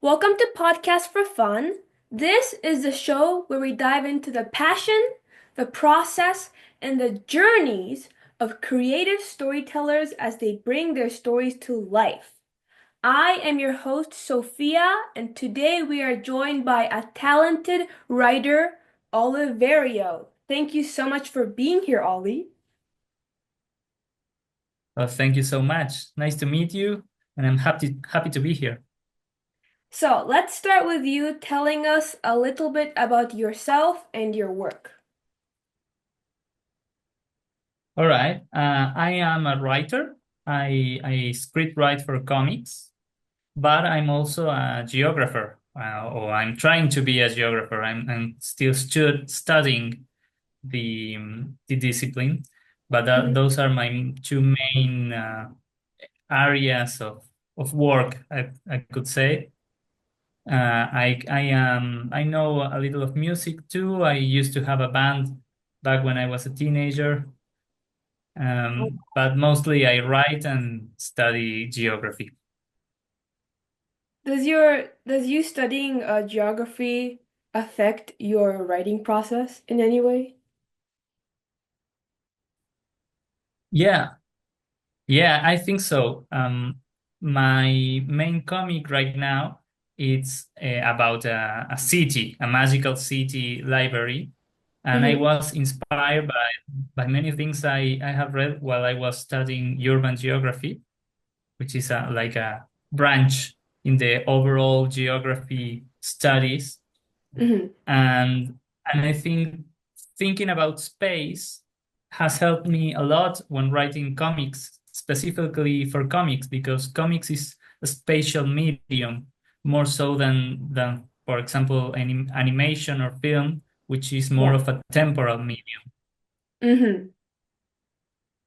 Welcome to Podcast for Fun. This is the show where we dive into the passion, the process, and the journeys of creative storytellers as they bring their stories to life. I am your host, Sophia, and today we are joined by a talented writer, Oliverio. Thank you so much for being here, Ollie. Well, thank you so much. Nice to meet you, and I'm happy to be here. So let's start with you telling us a little bit about yourself and your work. All right. I am a writer. I script write for comics, but I'm also a geographer. Or I'm trying to be a geographer. I'm still studying the discipline, but Mhm. those are my two main areas of work. I could say. I know a little of music too. I used to have a band back when I was a teenager, but mostly I write and study geography. Does you studying geography affect your writing process in any way? Yeah, yeah, I think so. My main comic right now it's about a city, a magical city library, and I Hmm. was inspired by many things I have read while I was studying urban geography, which is like a branch in the overall geography studies. Hmm. And I think thinking about space has helped me a lot when writing comics, specifically for comics, because comics is a spatial medium more so than for example, animation or film, which is more Yeah. of a temporal medium. Hmm.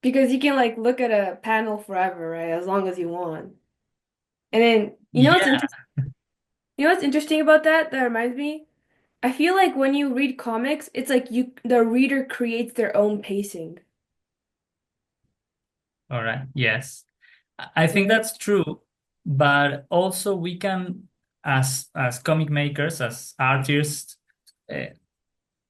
Because you can like look at a panel forever, right? As long as you want. And then Yeah, you know what's interesting about that? That reminds me. I feel like when you read comics, it's like the reader creates their own pacing. all right. Yes. I think Right? that's true, but also we can, as comic makers, as artists, uh,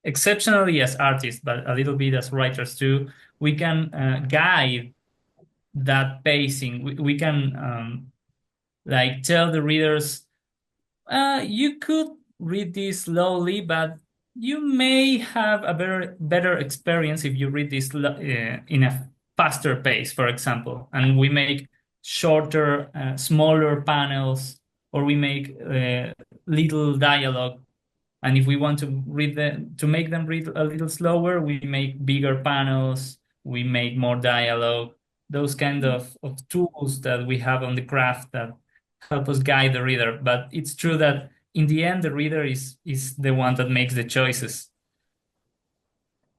exceptionally as artists, but a little bit as writers too, we can guide that pacing. We can like tell the readers, you could read this slowly, but you may have a better experience if you read this in a faster pace, for example. And we make shorter, smaller panels, or we make little dialogue. And if we want to make them read a little slower, we make bigger panels, we make more dialogue, those kind of tools that we have on the craft that help us guide the reader. But it's true that in the end, the reader is the one that makes the choices.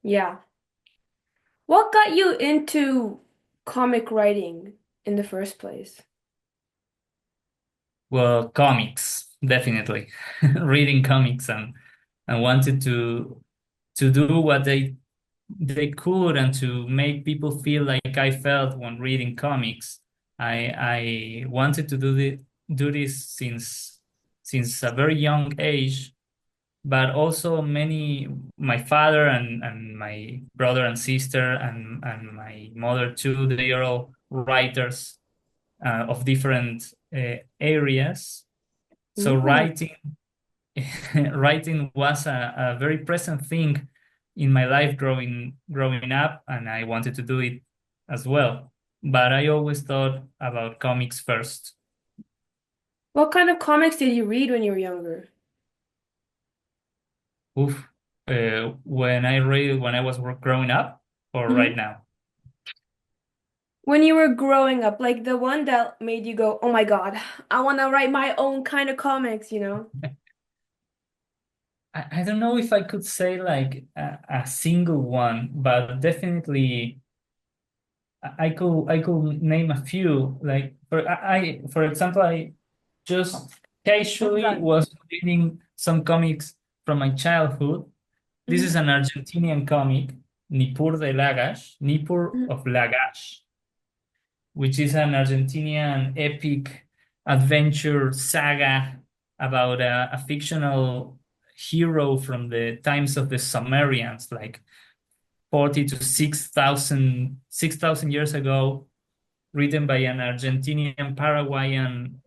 Yeah. What got you into comic writing in the first place? Well, comics, definitely. Reading comics and wanted to do what they could and to make people feel like I felt when reading comics. I wanted to do this since a very young age, but also my father and my brother and sister and my mother too, they are all writers of different areas. So Ooh. writing was a very present thing in my life growing up, and I wanted to do it as well. But I always thought about comics first. What kind of comics did you read when you were younger? Oof. When I read when I was growing up, or right Hmm. now. When you were growing up, like the one that made you go, "Oh my God, I want to write my own kind of comics," you know? I don't know if I could say like a single one, but definitely I could name a few. Like for example, I just casually was reading some comics from my childhood. This is Hmm. an Argentinian comic, Nippur Hmm. of Lagash, which is an Argentinian epic adventure saga about a fictional hero from the times of the Sumerians, like 40 to 6,000 years ago, written by an Argentinian Paraguayan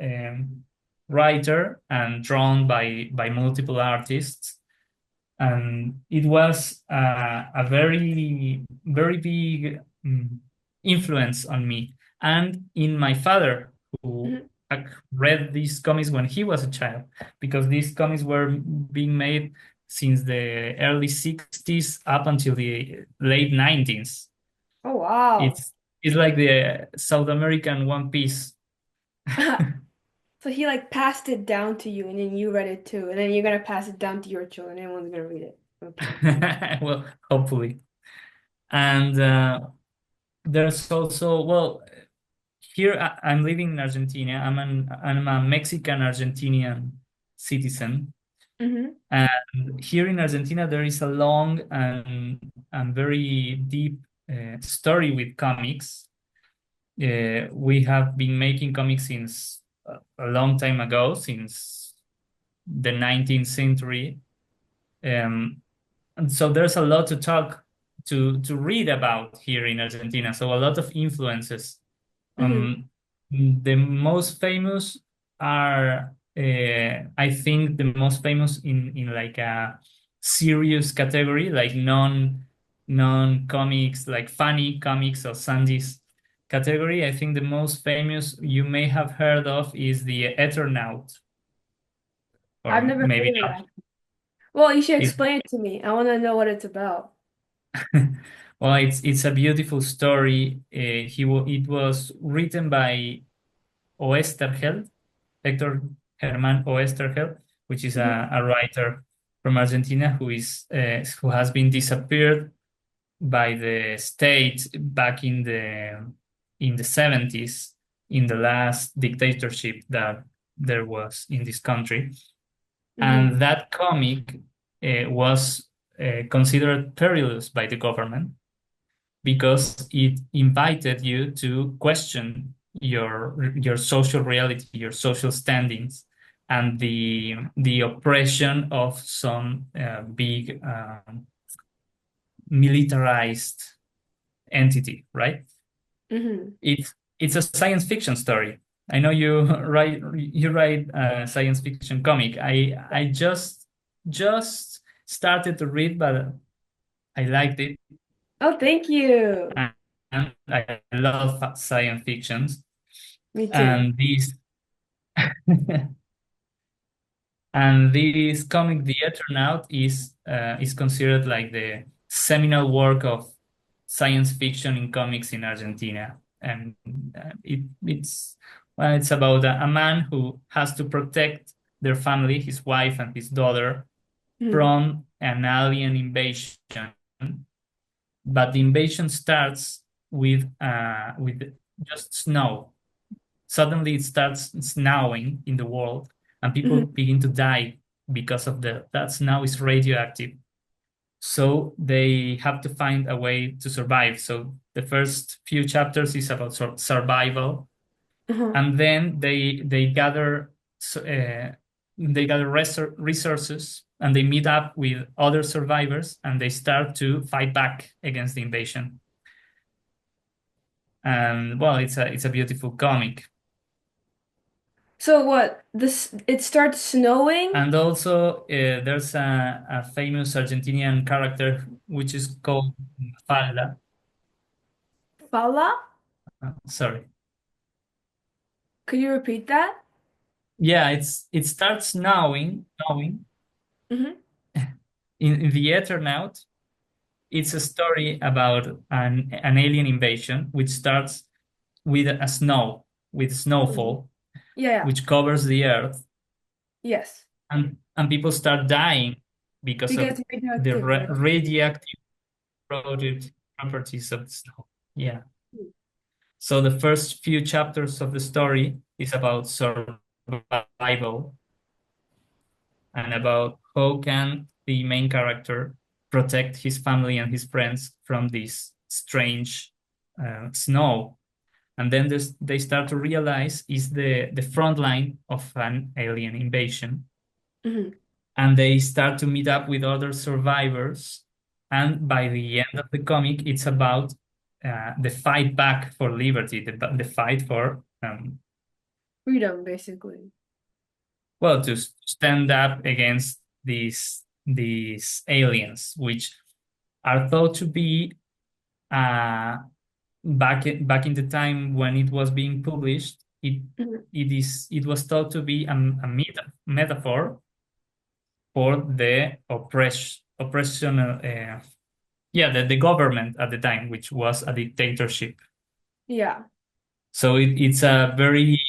writer and drawn by multiple artists. And it was a very, very big influence on me and in my father, who read these comics when he was a child, because these comics were being made since the early 60s up until the late 90s. Oh, wow. It's like the South American One Piece. So he like passed it down to you and then you read it too. And then you're gonna pass it down to your children. Everyone's gonna read it. Okay. Well, hopefully. And there's also, well, here I'm living in Argentina. I'm a Mexican Argentinian citizen. Mm-hmm. And here in Argentina, there is a long and very deep story with comics. We have been making comics since a long time ago, since the 19th century. And so there's a lot to talk to read about here in Argentina. So a lot of influences. Mm-hmm. The most famous are, I think, the most famous in like a serious category, like non comics, like funny comics or Sandy's category. I think the most famous you may have heard of is the Eternaut, I've or never maybe heard of not. that. Well, you should It, explain it to me. I want to know what it's about. well, it's a beautiful story. It was written by Oesterheld, Hector Germán Oesterheld, which is Mm-hmm. a writer from Argentina who has been disappeared by the state back in the 70s, in the last dictatorship that there was in this country. Mm-hmm. And that comic was considered perilous by the government because it invited you to question your social reality, your social standings, and the oppression of some big militarized entity, right? Mm-hmm. It's a science fiction story. I know you write a science fiction comic. I just started to read, but I liked it, Oh, thank you. and I love science fictions. Me too. And this comic, The Eternaut, is considered like the seminal work of science fiction in comics in Argentina. And it's about a man who has to protect their family, his wife and his daughter, Mm-hmm. from an alien invasion. But the invasion starts with just snow. Suddenly it starts snowing in the world, and people Mm-hmm. begin to die because of that snow is radioactive. So they have to find a way to survive. So the first few chapters is about survival, Uh-huh. and then they gather resources, and they meet up with other survivors, and they start to fight back against the invasion. And well, it's a beautiful comic. So what? This it starts snowing? And also, there's a famous Argentinian character which is called Falda. Fala? Sorry. Could you repeat that? Yeah, it starts snowing Mm-hmm. in the Eternaut. It's a story about an alien invasion, which starts with with Mm-hmm. snowfall, Yeah, yeah. which covers the earth, Yes. and people start dying because Because of it's the radioactive, right? radioactive properties of the snow. Yeah. So the first few chapters of the story is about survival and about how can the main character protect his family and his friends from this strange snow. and then they start to realize is the front line of an alien invasion, Hmm. and they start to meet up with other survivors. And by the end of the comic, it's about the fight back for liberty, the fight for Freedom, basically. well, to stand up against these aliens, which are thought to be uh, back in the time when it was being published. Mhm. It was thought to be a metaphor for the oppression, yeah, the government at the time, which was a dictatorship. Yeah. So it's a very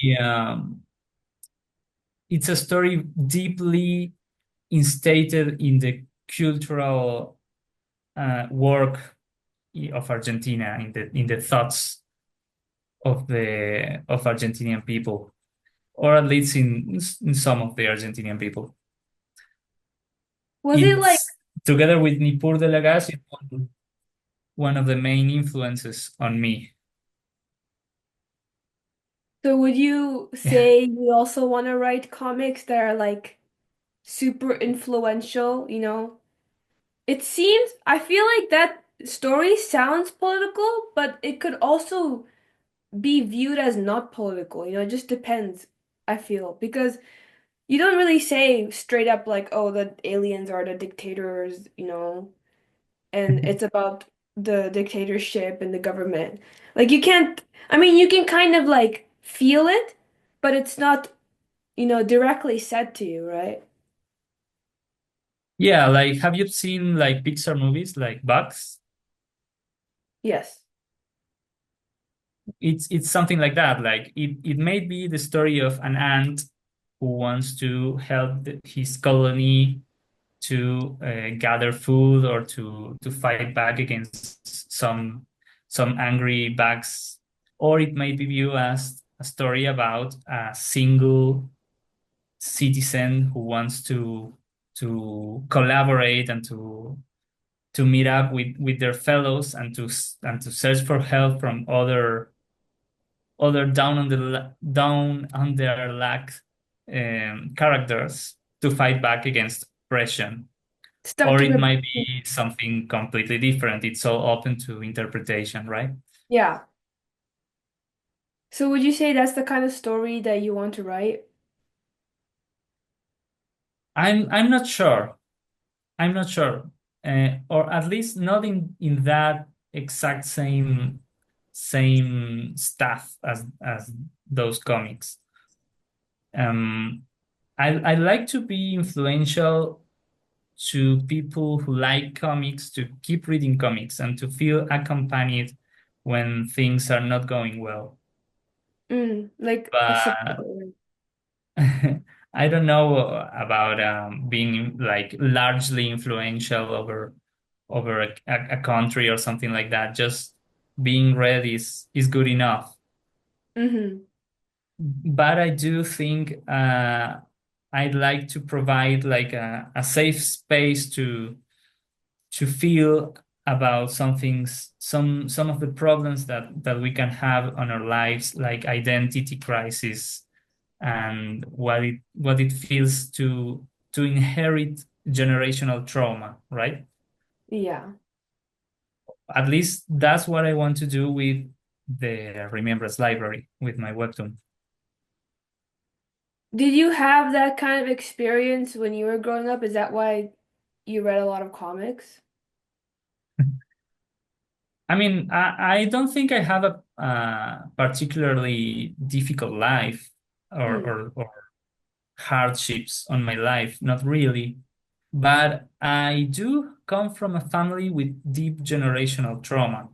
it's a story deeply instated in the cultural work of Argentina, in the thoughts of Argentinian people, or at least in some of the Argentinian people. Was it like, It's together with Nipur de la Gas, it's one of the main influences on me. so would you say you also want to write comics that are like super influential, you know? It seems, I feel like that story sounds political, but it could also be viewed as not political, you know, it just depends, I feel. Because you don't really say straight up like, oh, the aliens are the dictators, you know, and it's about the dictatorship and the government. Like you can't, I mean, you can kind of like feel it, but it's not, you know, directly said to you, right? Yeah, like have you seen like Pixar movies like Bugs? Yes. It's something like that. Like it may be the story of an ant who wants to help his colony to gather food or to fight back against some angry bugs, or it may be viewed as a story about a single citizen who wants to collaborate and to meet up with their fellows and to search for help from other down on their luck characters to fight back against oppression. Stuck Or to it the, might be something completely different. It's all open to interpretation, right? yeah. So would you say that's the kind of story that you want to write? I'm not sure. I'm not sure, or at least not in that exact same stuff as those comics. Um, I like to be influential to people who like comics to keep reading comics and to feel accompanied when things are not going well. Like a But support. I don't know about being like largely influential over a country or something like that. Just being read is good enough. Mm-hmm. But I do think I'd like to provide like a safe space to feel about some things, some of the problems that we can have on our lives, like identity crisis and what it feels to inherit generational trauma, right? Yeah. At least that's what I want to do with the Remembrance Library, with my webtoon. Did you have that kind of experience when you were growing up? Is that why you read a lot of comics? I mean, I don't think I have a particularly difficult life Mm. or hardships on my life, not really. But I do come from a family with deep generational trauma,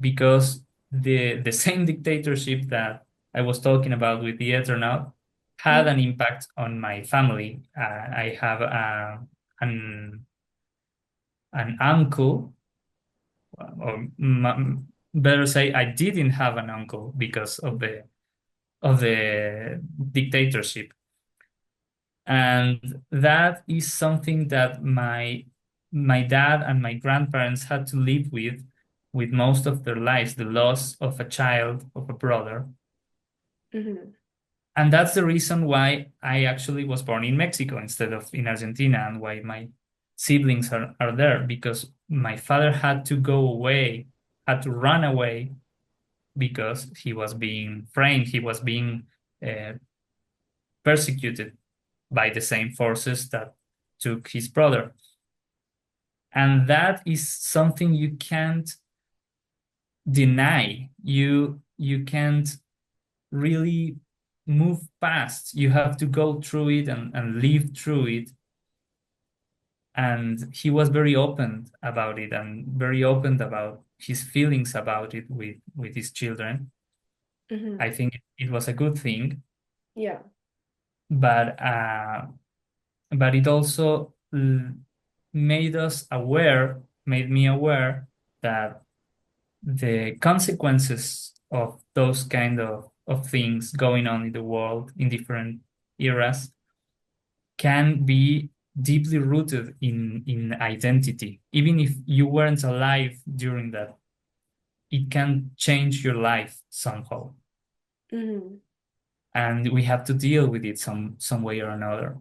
because the same dictatorship that I was talking about with the Eternal had Mhm. an impact on my family. I have an an uncle, or better say, I didn't have an uncle because of the dictatorship, and that is something that my dad and my grandparents had to live with with most of their lives, the loss of a child, of a brother. Mm-hmm. And that's the reason why I actually was born in Mexico instead of in Argentina, and why my siblings are there, because my father had to go away, had to run away because he was being framed, he was being uh, persecuted by the same forces that took his brother. And that is something you can't deny. You can't really move past. You have to go through it and live through it. And he was very open about it, and very open about his feelings about it with his children. Mm-hmm. I think it was a good thing, Yeah. but it also made me aware that the consequences of those kind of things going on in the world in different eras can be deeply rooted in identity. Even if you weren't alive during that, it can change your life somehow. Mm-hmm. And we have to deal with it some way or another.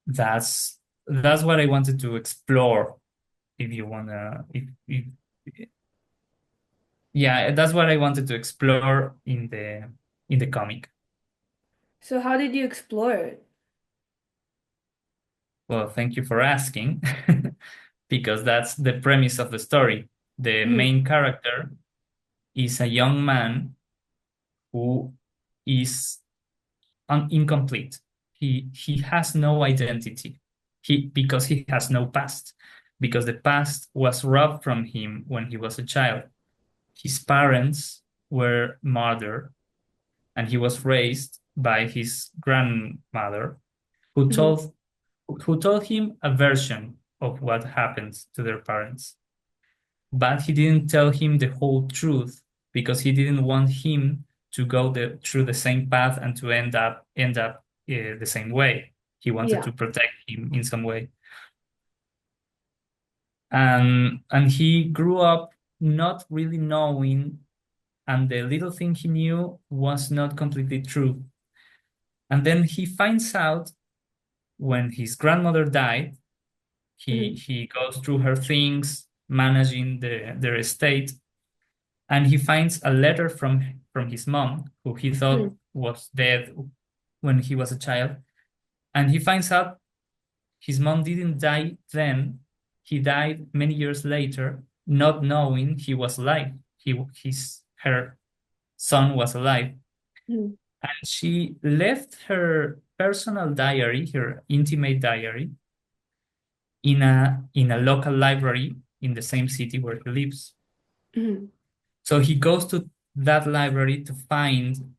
That's what I wanted to explore. If you wanna, if yeah, that's what I wanted to explore in the comic. So how did you explore it? Well, thank you for asking, because that's the premise of the story. The Mm-hmm. main character is a young man who is incomplete. He has no identity. Because he has no past, because the past was robbed from him when he was a child. His parents were murdered, and he was raised by his grandmother, who Mm-hmm. told him a version of what happens to their parents. But he didn't tell him the whole truth, because he didn't want him to go through the same path and to end up the same way. He wanted Yeah. to protect him in some way, and he grew up not really knowing, and the little thing he knew was not completely true. And then he finds out when his grandmother died. He Mm-hmm. he goes through her things, managing their estate, and he finds a letter from his mom, who he thought was dead when he was a child. And he finds out his mom didn't die then. He died many years later, not knowing he was alive. Her son was alive. Mm-hmm. And she left her personal diary, her intimate diary, in a local library in the same city where he lives. Mm-hmm. So he goes to that library to find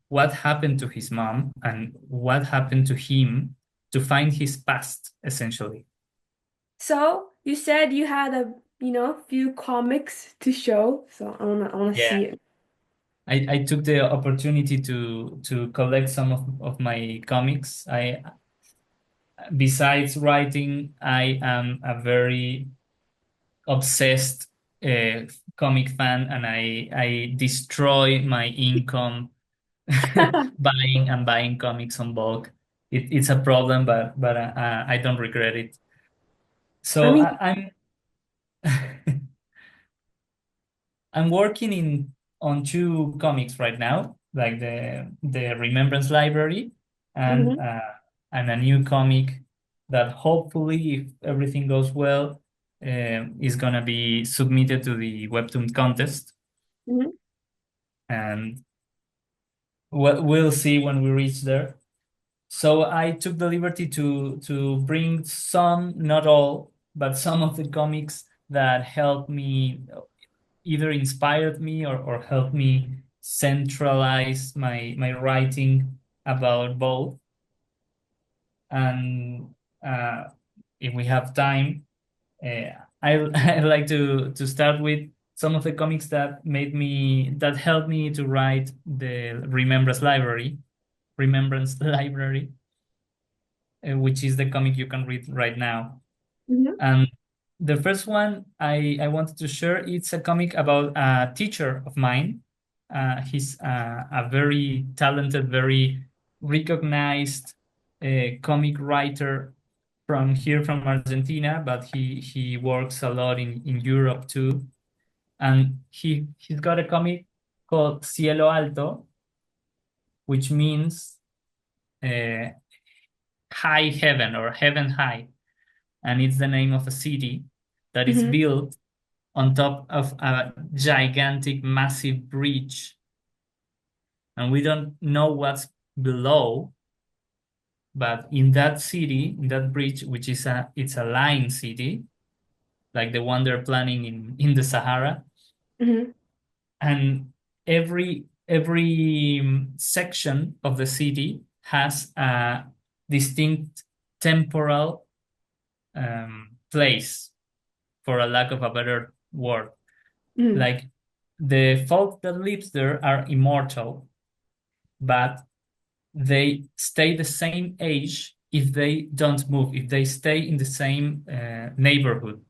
what happened to his mom and what happened to him, to find his past, essentially. So you said you had few comics to show, so I wanna Yeah. see it. I took the opportunity to collect some of my comics. Besides writing, I am a very obsessed uh, comic fan, and I destroy my income buying comics on bulk. It's a problem, but I don't regret it. I So mean, I'm I'm working in on two comics right now, like the Remembrance Library, and mhm, uh, and a new comic that hopefully, if everything goes well, is gonna be submitted to the Webtoon contest, mhm, and we'll see when we reach there. So I took the liberty to bring some, not all, but some of the comics that helped me, either inspired me or helped me centralize my writing about both. And uh, if we have time, I I like to start with some of the comics that helped me to write the Remembrance Library, which is the comic you can read right now. mhm, And the first one I wanted to share, it's a comic about a teacher of mine. He's a very talented, very recognized comic writer from here, from Argentina, but he works a lot in Europe too. And he's got a comic called Cielo Alto, which means uh, high heaven or heaven high. And it's the name of a city that is Mm-hmm. built on top of a gigantic, massive bridge. And we don't know what's below, but in that city, in that bridge, which is it's a line city, like the one they're planning in the Sahara, Mm-hmm. and every section of the city has a distinct temporal place, for a lack of a better word. Mm-hmm. Like the folk that lives there are immortal, but they stay the same age if they don't move, if they stay in the same neighborhood.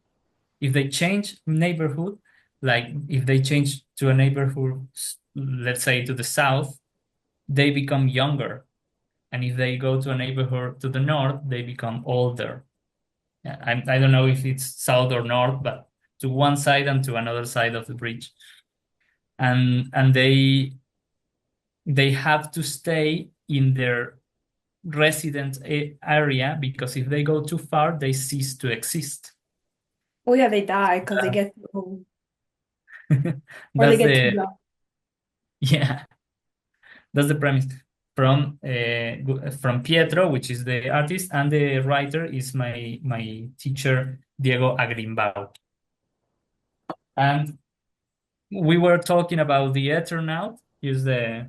If they change neighborhood, like if they change to a neighborhood, let's say to the south, they become younger. And if they go to a neighborhood to the north, they become older. Yeah, I don't know if it's south or north, but to one side and to another side of the bridge. And they have to stay in their resident area, because if they go too far, they cease to exist. Oh yeah, they die because they get too old or they That's get too the young. yeah, that's the premise. From Pietro, which is the artist, and the writer is my teacher Diego Agrimbao. And we were talking about the Eternaut. Is the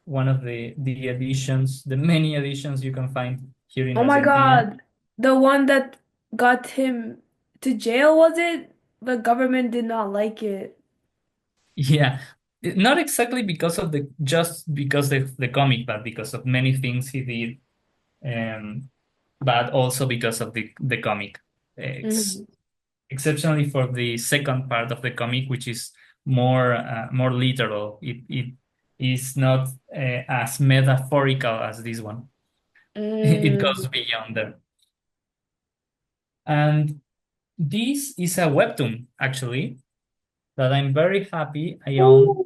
one of the editions, the many editions you can find here in Oh my Argentina. God. The one that got him to jail, was it? The government did not like it. Yeah, not exactly because of the just because the comic, but because of many things he did, um, but also because of the comic. Mm-hmm. Exceptionally for the second part of the comic, which is more literal. It is not as metaphorical as this one. It Mm. goes beyond there. And this is a webtoon, actually, that I'm very happy I own. Ooh.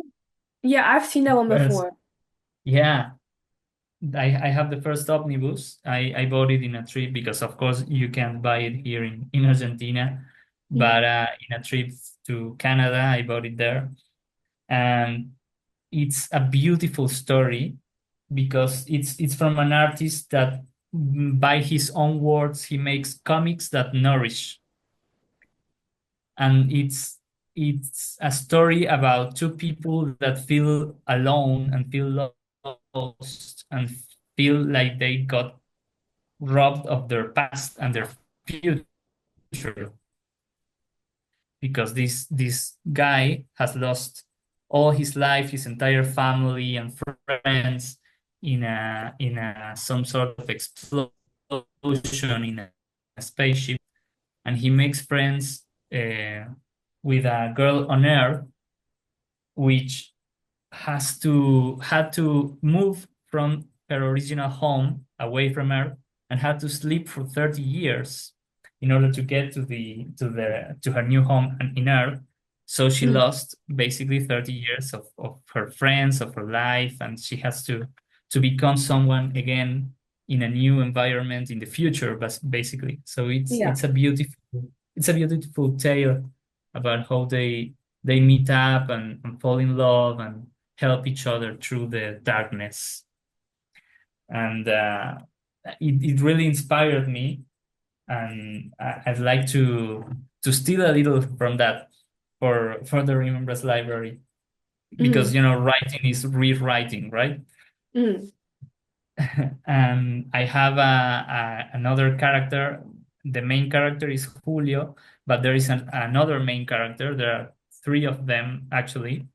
Yeah, I've seen that one First, before. yeah, I have the first omnibus. I bought it in a trip because, of course, you can buy it here in Argentina. Mm. But in a trip to Canada, I bought it there. And it's a beautiful story because it's from an artist that, by his own words, he makes comics that nourish. And it's a story about two people that feel alone and feel lost and feel like they got robbed of their past and their future, because this guy has lost all his life, his entire family and friends in a some sort of explosion in a spaceship, and he makes friends uh, with a girl on Earth, which had to move from her original home away from Earth, and had to sleep for 30 years in order to get to her new home in Earth. So she Mm. lost basically 30 years of her friends, of her life, and she has to become someone again in a new environment in the future, but basically. So Yeah. it's a beautiful tale about how they meet up and fall in love and help each other through the darkness. And it really inspired me, and I'd like to steal a little from that for the Remembrance Library, because Mm. writing is rewriting, right? Mm. And I have another character. The main character is Julio, but there is another main character. There are three of them actually,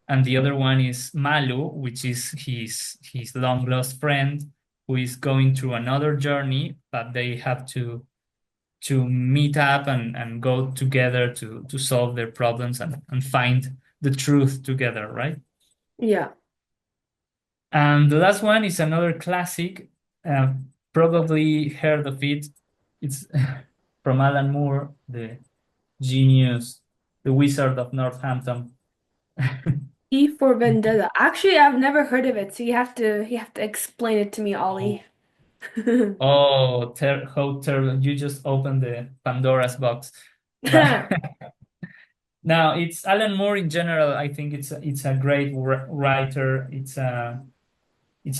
and the other one is Malu, which is his long lost friend, who is going through another journey, but they have to meet up and go together to solve their problems and find the truth together, right? Yeah. And the last one is another classic, uh, probably heard of it. It's from Alan Moore, the genius, the Wizard of Northampton. E for Vendetta. Actually, I've never heard of it, so you have to explain it to me, Ollie. Oh, how terrible! You just opened the Pandora's box. But now it's Alan Moore in general. I think it's a great writer. It's a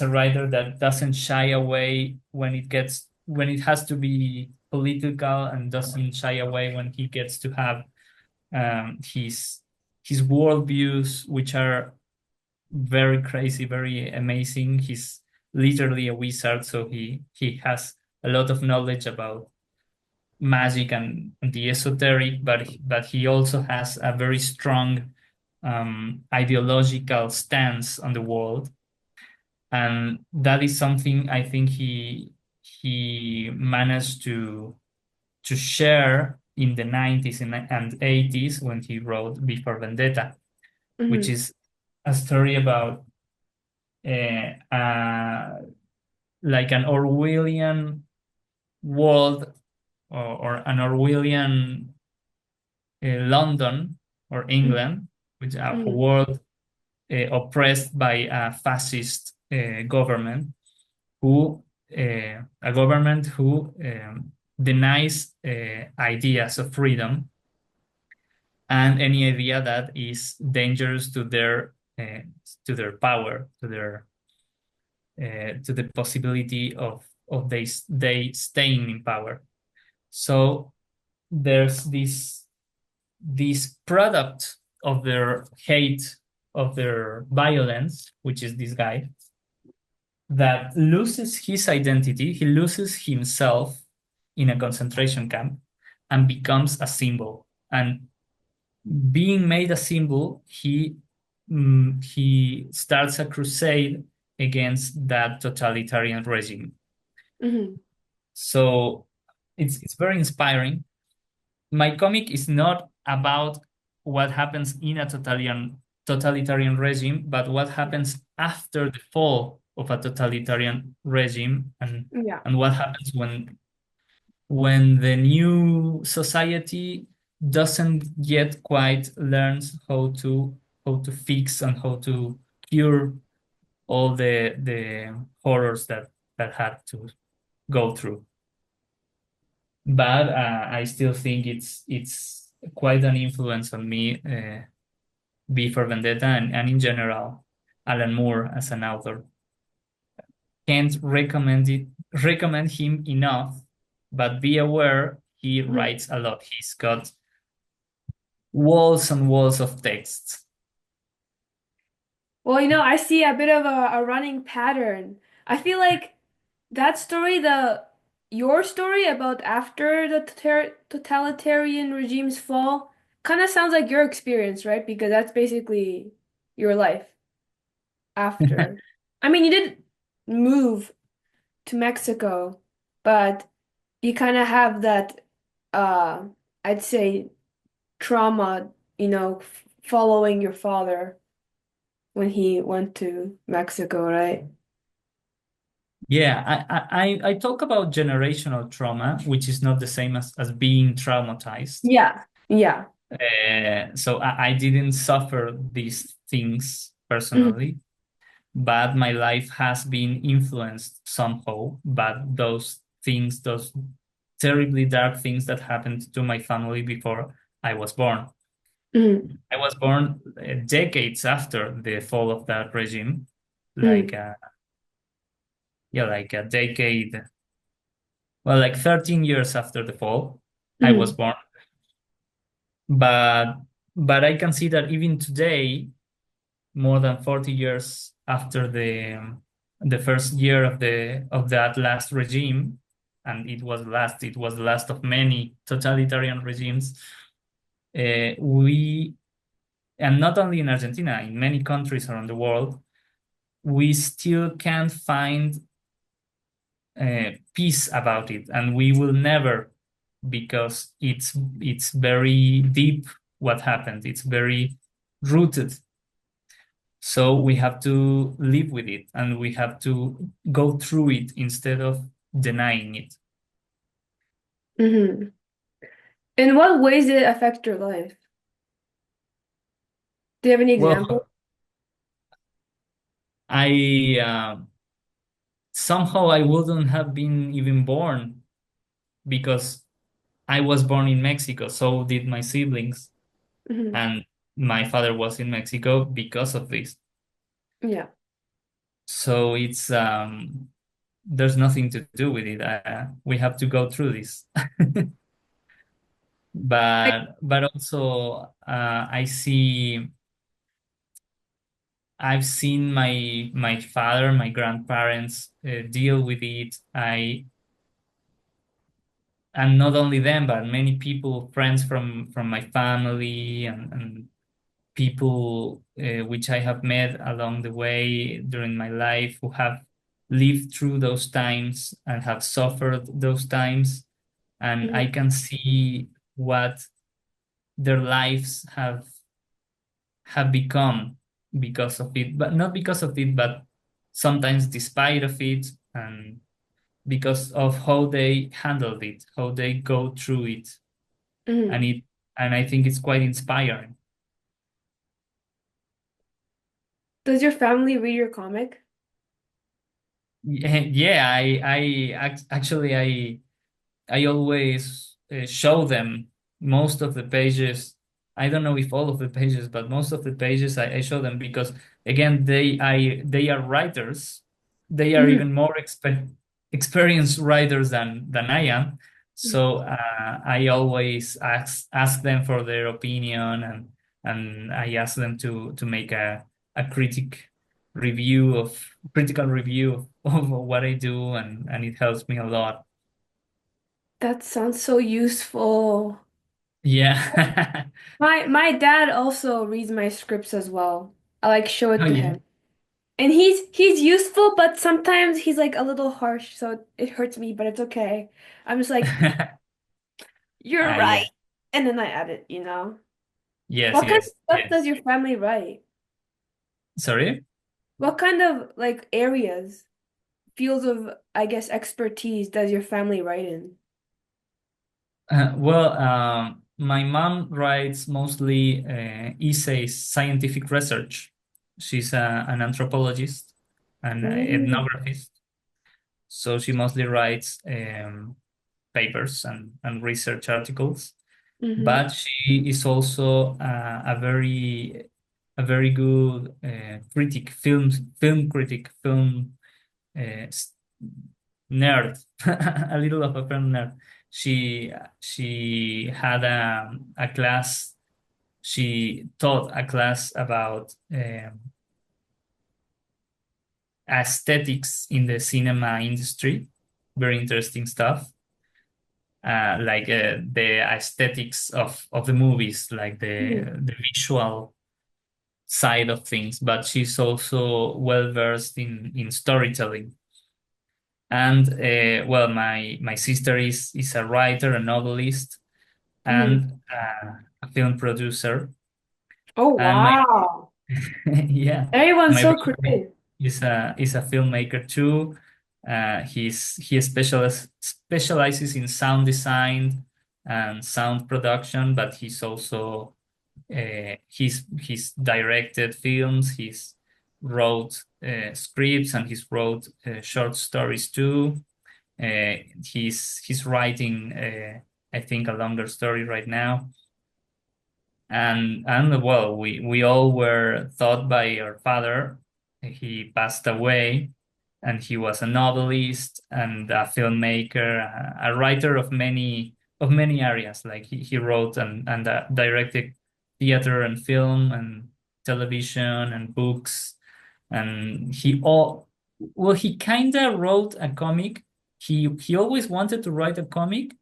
writer that doesn't shy away when it has to be political, and doesn't shy away when he gets to have his worldviews, which are very crazy, very amazing. He's literally a wizard, so he has a lot of knowledge about magic and the esoteric, but he also has a very strong ideological stance on the world, and that is something I think he managed to share in the 90s and 80s when he wrote Before Vendetta, which Mhm. is a story about uh, uh, like an Orwellian world, or an Orwellian London or England, which are a Mhm. world oppressed by a fascist government who a government who denies ideas of freedom and any idea that is dangerous to their power, to the possibility of they staying in power. So there's this product of their hate, of their violence, which is this guy that loses his identity. He loses himself in a concentration camp and becomes a symbol. And being made a symbol, he starts a crusade against that totalitarian regime. Mhm. So it's very inspiring. My comic is not about what happens in a totalitarian regime, but what happens after the fall of a totalitarian regime, Yeah. and what happens when the new society doesn't yet quite learns how to fix and how to cure all the horrors that had to go through. But I still think it's quite an influence on me, V for Vendetta, and in general, Alan Moore as an author. Can't recommend him enough, but be aware he Mhm. writes a lot. He's got walls and walls of text. Well, I see a bit of a running pattern. I feel like that story, your story about after the totalitarian regimes fall, kind of sounds like your experience, right? Because that's basically your life after. I mean, you did move to Mexico, but you kind of have that, uh, I'd say, trauma, following your father when he went to Mexico, right? Yeah, I talk about generational trauma, which is not the same as being traumatized. Yeah, yeah. So I didn't suffer these things Mhm, personally, but my life has been influenced somehow by those things, those terribly dark things that happened to my family before I was born. mhm, I was born decades after the fall of that regime, like mhm, yeah, like a decade, well, like 13 years after the fall, I was mhm, born. But I can see that even today, more than 40 years after the first year of that last regime, and it was the last of many totalitarian regimes. We And not only in Argentina, in many countries around the world, we still can't find peace about it, and we will never because it's very deep what happened. It's very rooted. So we have to live with it and we have to go through it instead of denying it. Hmm. In what ways did it affect your life? Do you have any example? Well, I somehow I wouldn't have been even born because I was born in Mexico, so did my siblings, Hmm. and my father was in Mexico because of this. Yeah. So it's there's nothing to do with it. We have to go through this. Like, But also I've seen my father, my grandparents deal with it. And not only them, but many people, friends from my family and people which I have met along the way during my life who have lived through those times and have suffered those times, and I mhm, can see what their lives have become because of it, but not because of it, but sometimes despite of it, and because of how they handled it, how they go through it, and mhm. I think it's quite inspiring. Does your family read your comic? Yeah, actually I always show them most of the pages. I don't know if all of the pages, but most of the pages I show them because again they are writers. They are Mhm. even more experienced writers than I am. So I always ask them for their opinion, and I ask them to make a review of critical review of what I do, and it helps me a lot. That sounds so useful. Yeah. My dad also reads my scripts as well. I like show Oh it to yeah. him. And he's useful, but sometimes he's like a little harsh, so it hurts me, but it's okay. I'm just like, you're right. Yeah. And then I add it, you know. Yes, What kind of yes, stuff does yes. your family write? Sorry? What kind of like areas, fields of, I guess, expertise does your family write in? Well, my mom writes mostly essays, scientific research. She's an anthropologist and Mm, ethnographer. So she mostly writes papers and research articles. mm-hmm, But she is also a very good critic, film critic, film uh, s- nerd, a little of a film nerd. She had a class. She taught a class about aesthetics in the cinema industry. Very interesting stuff. Like the aesthetics of the movies, like mm-hmm, the visual side of things, but she's also well versed in storytelling. And well, my sister is a writer, a novelist, mm-hmm. and a film producer. Oh, And my wow. yeah, Everyone's my so brother creative. is a filmmaker too. He specializes in sound design and sound production, but he's directed films, he's wrote scripts, and he's wrote short stories too. He's writing, I think, a longer story right now. And well, we all were taught by our father. He passed away, and he was a novelist and a filmmaker, a writer of many areas. Like he wrote and directed theater and film and television and books, and he kind of wrote a comic. He always wanted to write a comic.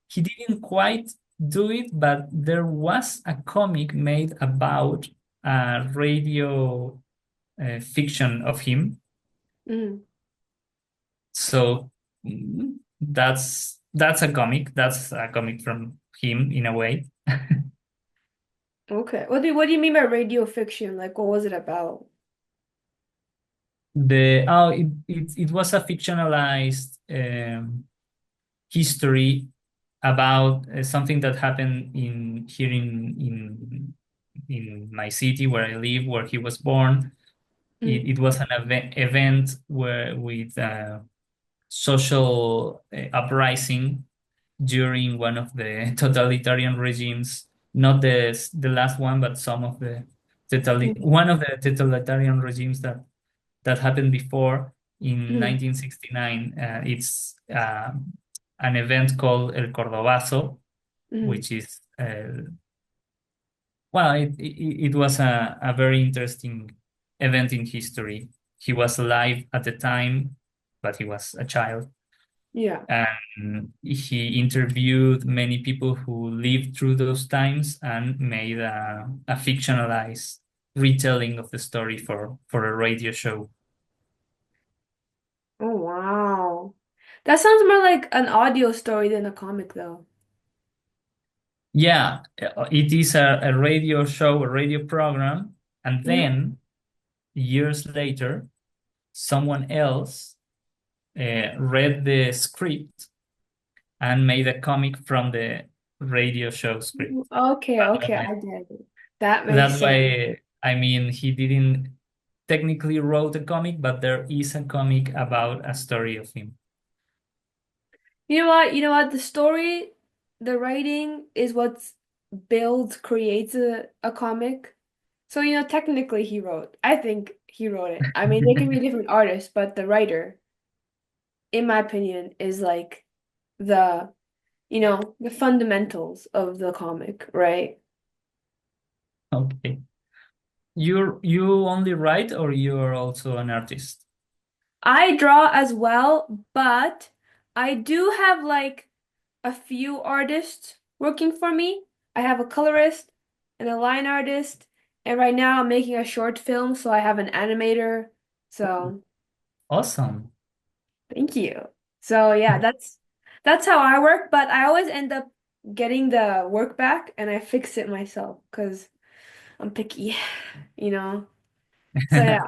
He didn't quite do it, but there was a comic made about a radio fiction of him. Mm. So that's that's a comic. That's a comic from him in a way. Okay. What do you mean by radio fiction? Like, what was it about? It was a fictionalized history about something that happened in here in my city where I live, where he was born. Mm, It was an event where with social uprising during one of the totalitarian regimes, not the last one, but some of the mm, one of the totalitarian regimes that happened before in mm, 1969. It's an event called El Cordobazo, mm. which is well, it was a very interesting event in history. He was alive at the time, but he was a child. Yeah. And he interviewed many people who lived through those times and made a fictionalized retelling of the story for a radio show. Oh, wow. That sounds more like an audio story than a comic, though. Yeah, it is a radio show, a radio program, and Mhm. then years later, someone else read the script and made a comic from the radio show script. Okay, That's okay, why, I get it. That makes that's sense. why I mean, he didn't technically wrote a comic, but there is a comic about a story of him. You know what? You know what? The story, the writing is what builds, creates a comic. So, technically he wrote. I think he wrote it. I mean, they can be different artists, but the writer, in my opinion, is like the, the fundamentals of the comic, right? Okay. You only write or you're also an artist? I draw as well, but I do have like a few artists working for me. I have a colorist and a line artist, and right now I'm making a short film, so I have an animator. So, Awesome. thank you. So, yeah, that's how I work, but I always end up getting the work back and I fix it myself because I'm picky, you know. So, yeah.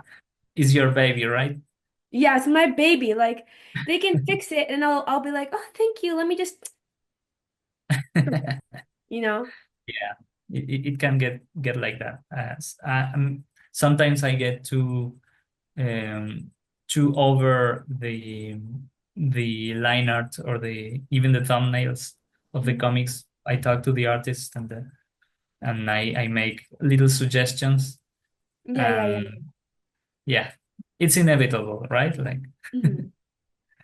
Is your baby, right? Yeah, it's my baby. Like they can fix it and I'll be like, "Oh, thank you. Let me just," you know. Yeah, it can get like that. Sometimes I get um, too over the line art or the even the thumbnails of the Mhm. comics. I talk to the artist and I make little suggestions Yeah, yeah, yeah. and yeah, it's inevitable, right? Like Mhm.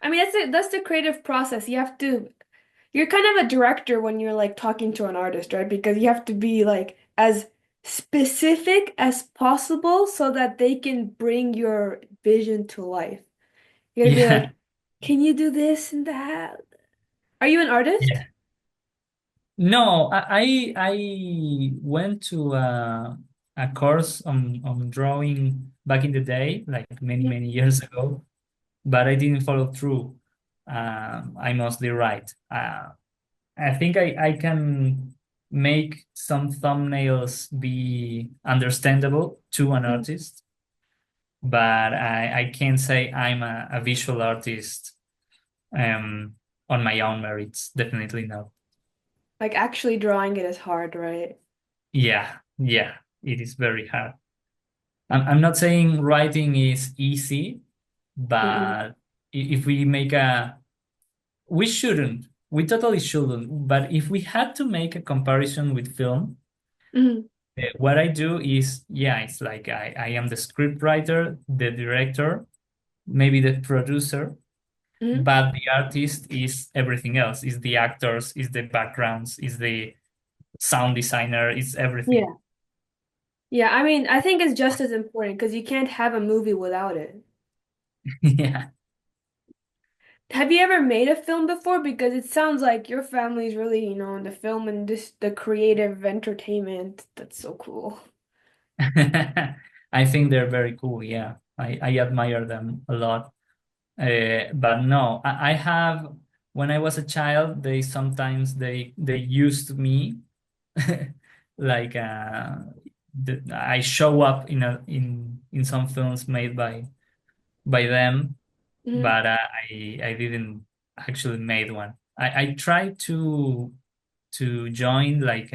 I mean, that's the creative process. You're kind of a director when you're like talking to an artist, right? Because you have to be like as specific as possible so that they can bring your vision to life. You gotta be like, yeah, can you do this and that? Are you an artist? yeah. No, I went to a course on drawing back in the day, like many Mhm. many years ago, but I didn't follow through. I mostly write. I think I can make some thumbnails be understandable to an Mhm. artist, but I can't say I'm a visual artist um, on my own merits. Definitely not. Like actually drawing it is hard, right? Yeah, yeah, it is very hard. I'm not saying writing is easy, Mm-mm. but if we make we shouldn't, we totally shouldn't, but if we had to make a comparison with film, Mhm. what I do is, yeah, it's like I am the script writer, the director, maybe the producer, Mhm. but the artist is everything else, is the actors, is the backgrounds, is the sound designer, is everything. Yeah. Yeah, I mean, I think it's just as important because you can't have a movie without it. Yeah. Have you ever made a film before? Because it sounds like your family's really, in the film and just the creative entertainment. That's so cool. I think they're very cool. Yeah, I admire them a lot. But no, I have. when I was a child, they sometimes they used me like I show up in in some films made by them, Hmm. but I didn't actually made one. I tried to join like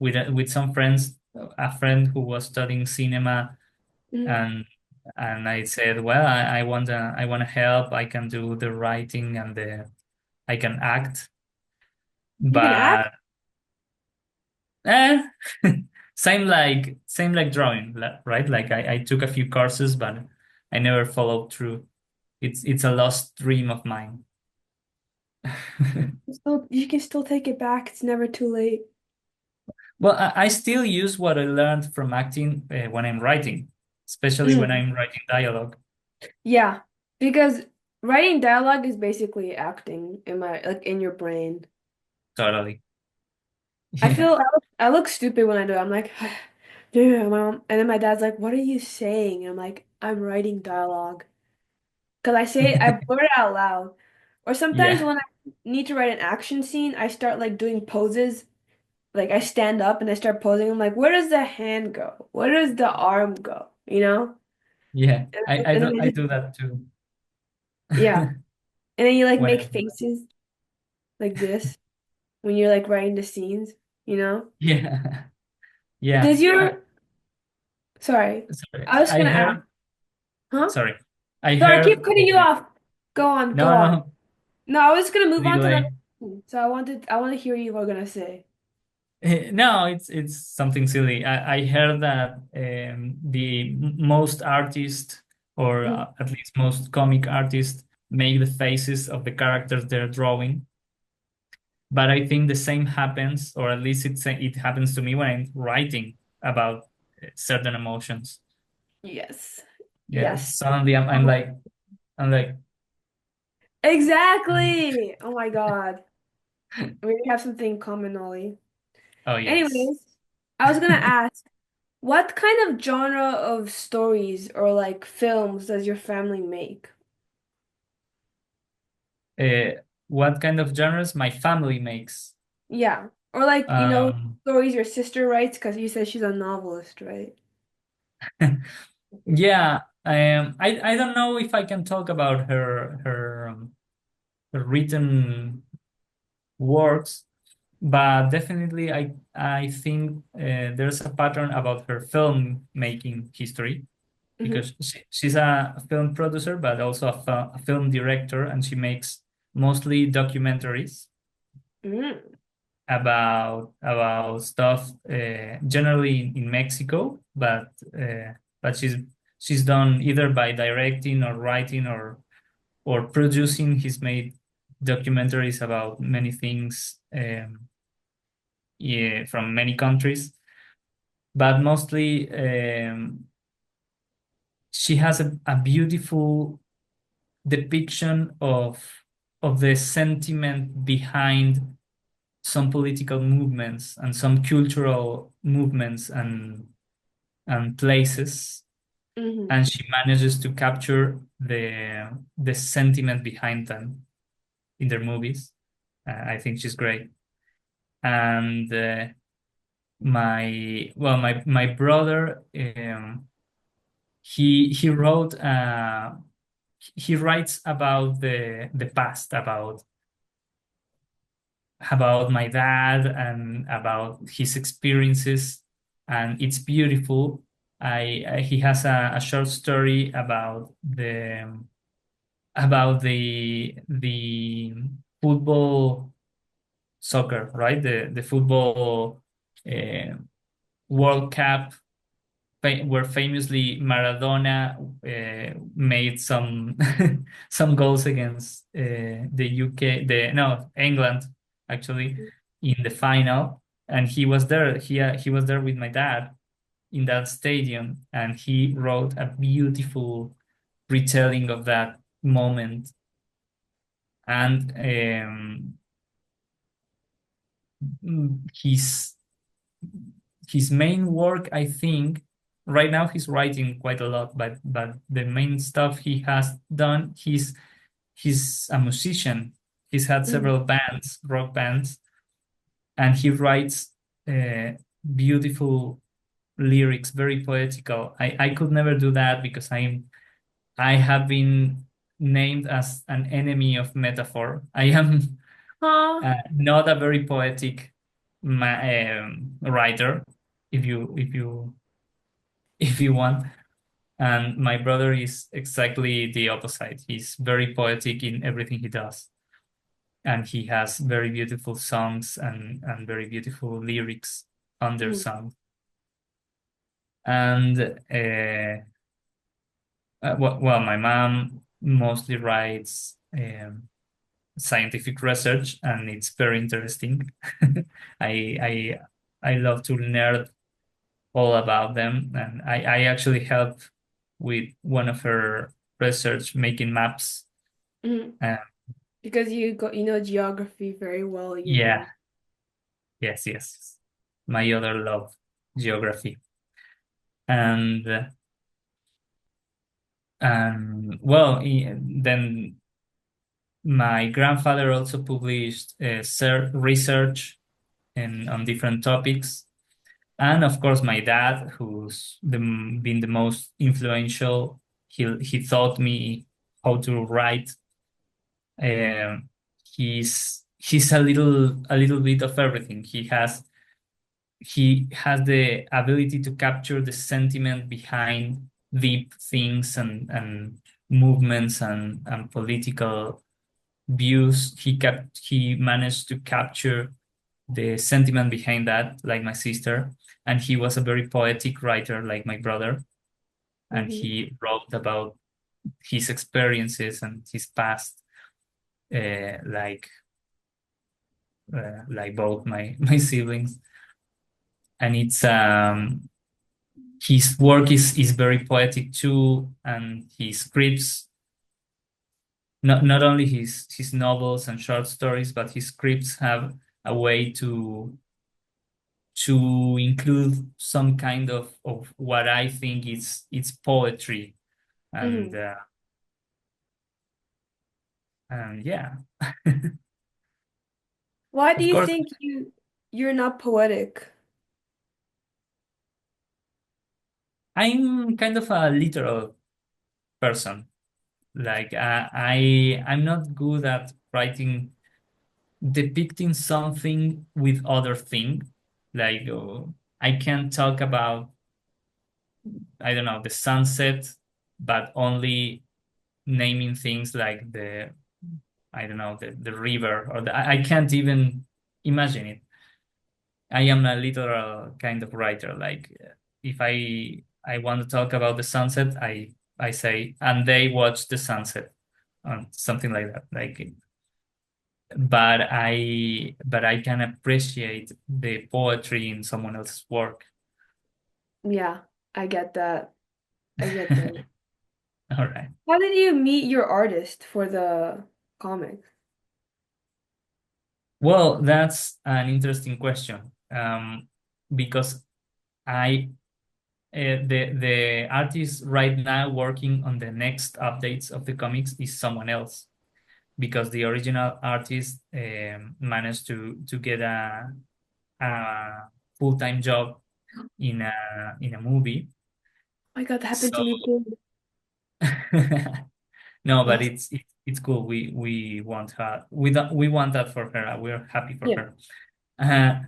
with some friends, a friend who was studying cinema, Hmm. and I said, well, I want to help. I can do the writing and the I can act, You can act? but eh, same like drawing, right? Like I took a few courses, but I never followed through. It's a lost dream of mine. You can still take it back. It's never too late. Well, I still use what I learned from acting when I'm writing, especially when Mm. I'm writing dialogue. Yeah, because writing dialogue is basically acting in my like in your brain. Totally. I Yeah. feel I look stupid when I do it. I'm like, yeah, mom. And then my dad's like, "What are you saying?" And I'm like, "I'm writing dialogue." Because I blurt it out loud. Or sometimes Yeah. when I need to write an action scene, I start like doing poses. Like I stand up and I start posing. I'm like, where does the hand go? Where does the arm go? You know? Yeah. And then I I just, do that too. yeah. And then you like When make I, faces like this when you're like writing the scenes, you know? yeah. Yeah. Does your, sorry, Sorry. I was I gonna ask, heard, huh? sorry. I Sorry, I keep heard, cutting you off. Go on, go no, on. no, No, I was gonna move on to another delay. thing. So I want to hear you were gonna say. No, it's something silly. I heard that most artists, or Mhm. at least most comic artists, make the faces of the characters they're drawing. But I think the same happens, or at least it happens to me when I'm writing about certain emotions. Yes. Yeah, Yes. suddenly I'm like, Exactly. Oh my God. We have something in common, Ollie. oh yes. Anyways, I was gonna ask, what kind of genre of stories or like films does your family make? Uh, what kind of genres my family makes? Yeah. Or like, Um, stories your sister writes because you said she's a novelist, right? yeah, I don't know if I can talk about her written works, but definitely I think there's a pattern about her film making history, Hmm. because she's a film producer, but also a film director, and she makes mostly documentaries Mm. about stuff generally in Mexico, but she's done either by directing or writing or producing. He's made documentaries about many things, yeah, from many countries, but mostly she has a beautiful depiction of the sentiment behind some political movements and some cultural movements and places, Hmm. and she manages to capture the sentiment behind them in their movies. I think she's great. And my brother, he wrote he writes about the past, about my dad and about his experiences, and it's beautiful. He has a short story about the football, soccer, right? The football uh, World Cup, where famously Maradona made some some goals against the UK, the no England actually, in the final, and he was there. He was there with my dad in that stadium, and he wrote a beautiful retelling of that moment. And his main work, I think, right now he's writing quite a lot, but the main stuff he has done, he's a musician. He's had Mhm. several bands, rock bands, and he writes beautiful lyrics, very poetical. I could never do that because I have been named as an enemy of metaphor. I am Huh. not a very poetic writer, if you want. And my brother is exactly the opposite. He's very poetic in everything he does, and he has very beautiful songs and very beautiful lyrics on their Mhm. songs. And well, my mom mostly writes scientific research, and it's very interesting. I I I love to nerd all about them, and I actually help with one of her research making maps. Mhm. Uh, Because you know geography very well, you yeah, mean. yes. My other love, geography, and well, then my grandfather also published research on different topics. And of course, my dad, been the most influential, he taught me how to write. Um, he's a little bit of everything. He has the ability to capture the sentiment behind deep things and movements and political views. He managed to capture the sentiment behind that, like my sister, and he was a very poetic writer, like my brother, and Hmm. he wrote about his experiences and his past, like like both my siblings. And it's his work is very poetic too, and his scripts, not only his novels and short stories, but his scripts have a way to include some kind of what I think is it's poetry, and Hmm. uh, and yeah. Why do Of you course, think you're not poetic? I'm kind of a literal person. Like I'm not good at writing, depicting something with other thing. Like I can talk about, I don't know, the sunset, but only naming things like the, I don't know, the river, or I can't even imagine it. I am a literal kind of writer. Like if I want to talk about the sunset, I say, and they watch the sunset, something like that. Like, but I can appreciate the poetry in someone else's work. Yeah, I get that. I get that. All right. How did you meet your artist for the comics? Well, that's an interesting question. Because I the artist right now working on the next updates of the comics is someone else, because the original artist managed to get a full-time job in a movie. Oh my God, that happened So to me too. no, but Yes. it's cool. We want her. We want that for her. We're happy for Yeah. her. Uh,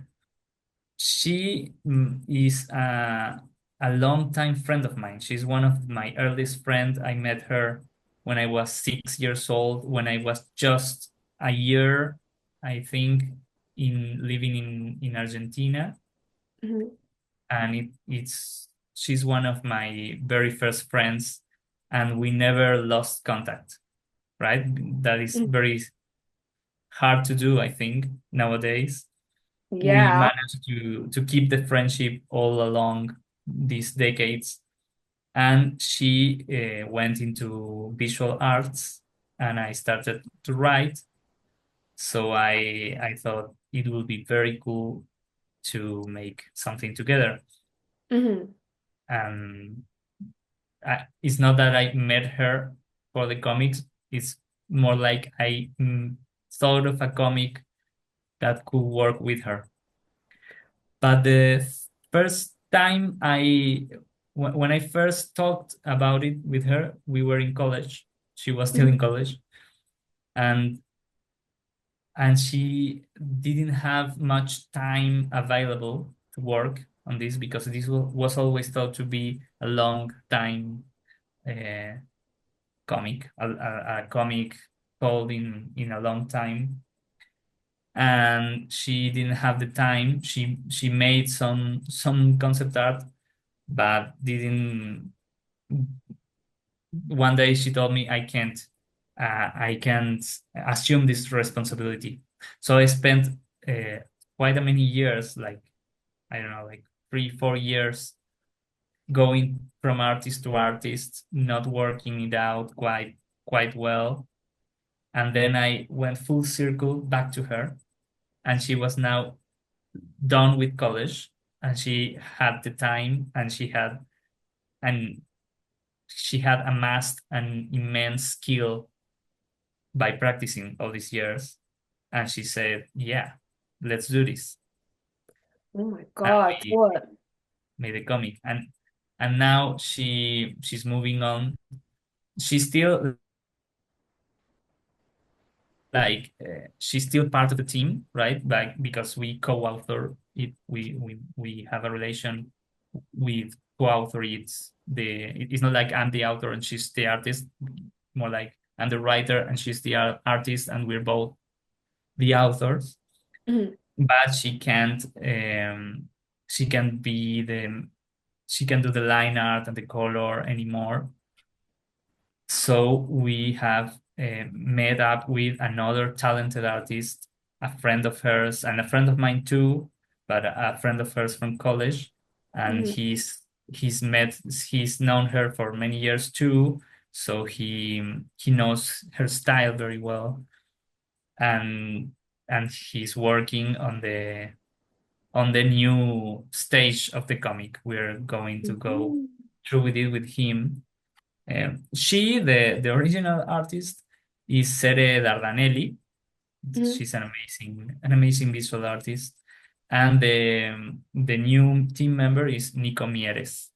she is a longtime friend of mine. She's one of my earliest friends. I met her when I was 6 years old, when I was just a year, I think, in living in Argentina. Hmm. And it's she's one of my very first friends, and we never lost contact, right? That is very hard to do, I think, nowadays. We Yeah. managed to keep the friendship all along these decades. And she went into visual arts, and I started to write. So I thought it would be very cool to make something together. Hmm. And it's not that I met her for the comics. It's more like I thought of a comic that could work with her. But the first time when I first talked about it with her, we were in college. She was still in Mhm. college, and she didn't have much time available to work on this because this was always thought to be a long time uh, comic, a comic told in a long time, and she didn't have the time. She made some concept art, but didn't. One day she told me, I can't assume this responsibility. So I spent quite a many years, like I don't know, like 3 4 years, going from artist to artist, not working it out quite well. And then I went full circle back to her, and she was now done with college, and she had the time, and she had amassed an immense skill by practicing all these years. And she said, yeah, let's do this. Oh my And God, we what? made a comic. And now she's moving on. She's still she's still part of the team, right? Like because we co-author it, we have a relation with co-author. It's not like I'm the author and she's the artist, more like I'm the writer and she's the artist, and we're both the authors. Mhm. But she can't be the she can do the line art and the color anymore. So we have met up with another talented artist, a friend of hers and a friend of mine too, but a friend of hers from college. And Mhm. he's known her for many years too, so he knows her style very well, and he's working on the new stage of the comic. We're going to go Mhm. through with it with him. The original artist, is Sere Dardanelli. Mhm. She's an amazing visual artist, and the new team member is Nico Mieres.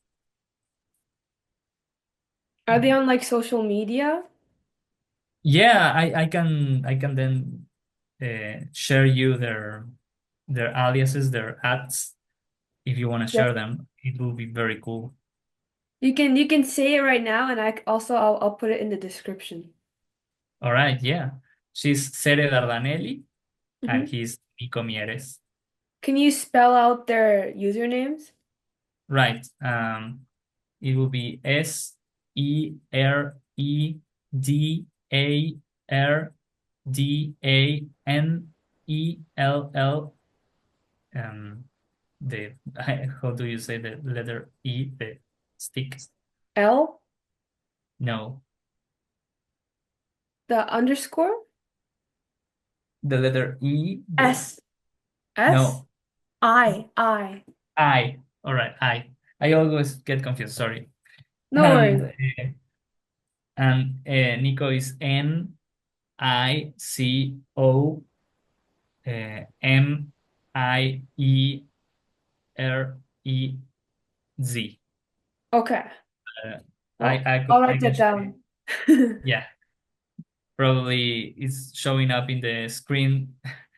Are they on like social media? Yeah, I can then share you their aliases, their ads, if you want to Yes. share them. It will be very cool. You can say it right now, and I'll put it in the description. All right, yeah. She's Sere Dardanelli, and Mhm. he's Nico Mieres. Can you spell out their usernames? Right. It will be SEREDARDANELL. Um, the how do you say the letter E? The stick? L, No, the underscore, the letter E. The S, S, no I. I. All right, I. I always get confused. Sorry. No And worries. Nico is NICOMIEREZ. Okay. Uh, Well, I'll I write can that show down. you. Yeah, probably it's showing up in the screen,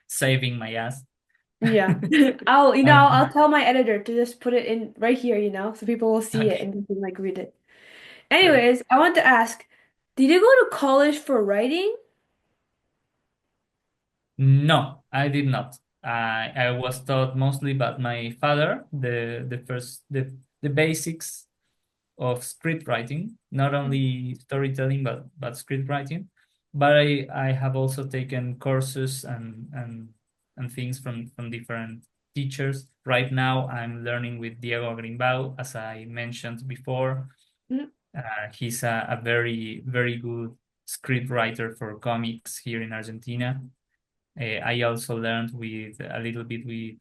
saving my ass. Yeah. I'll Um, tell my editor to just put it in right here, so people will see it okay, and they can like read it. great. Anyways, I want to ask, did you go to college for writing? No, I did not. I was taught mostly by my father the basics of script writing, not only storytelling but script writing. But I have also taken courses and things from different teachers. Right now, I'm learning with Diego Grimbau, as I mentioned before. Mhm. He's a very good script writer for comics here in Argentina. I also learned with a little bit with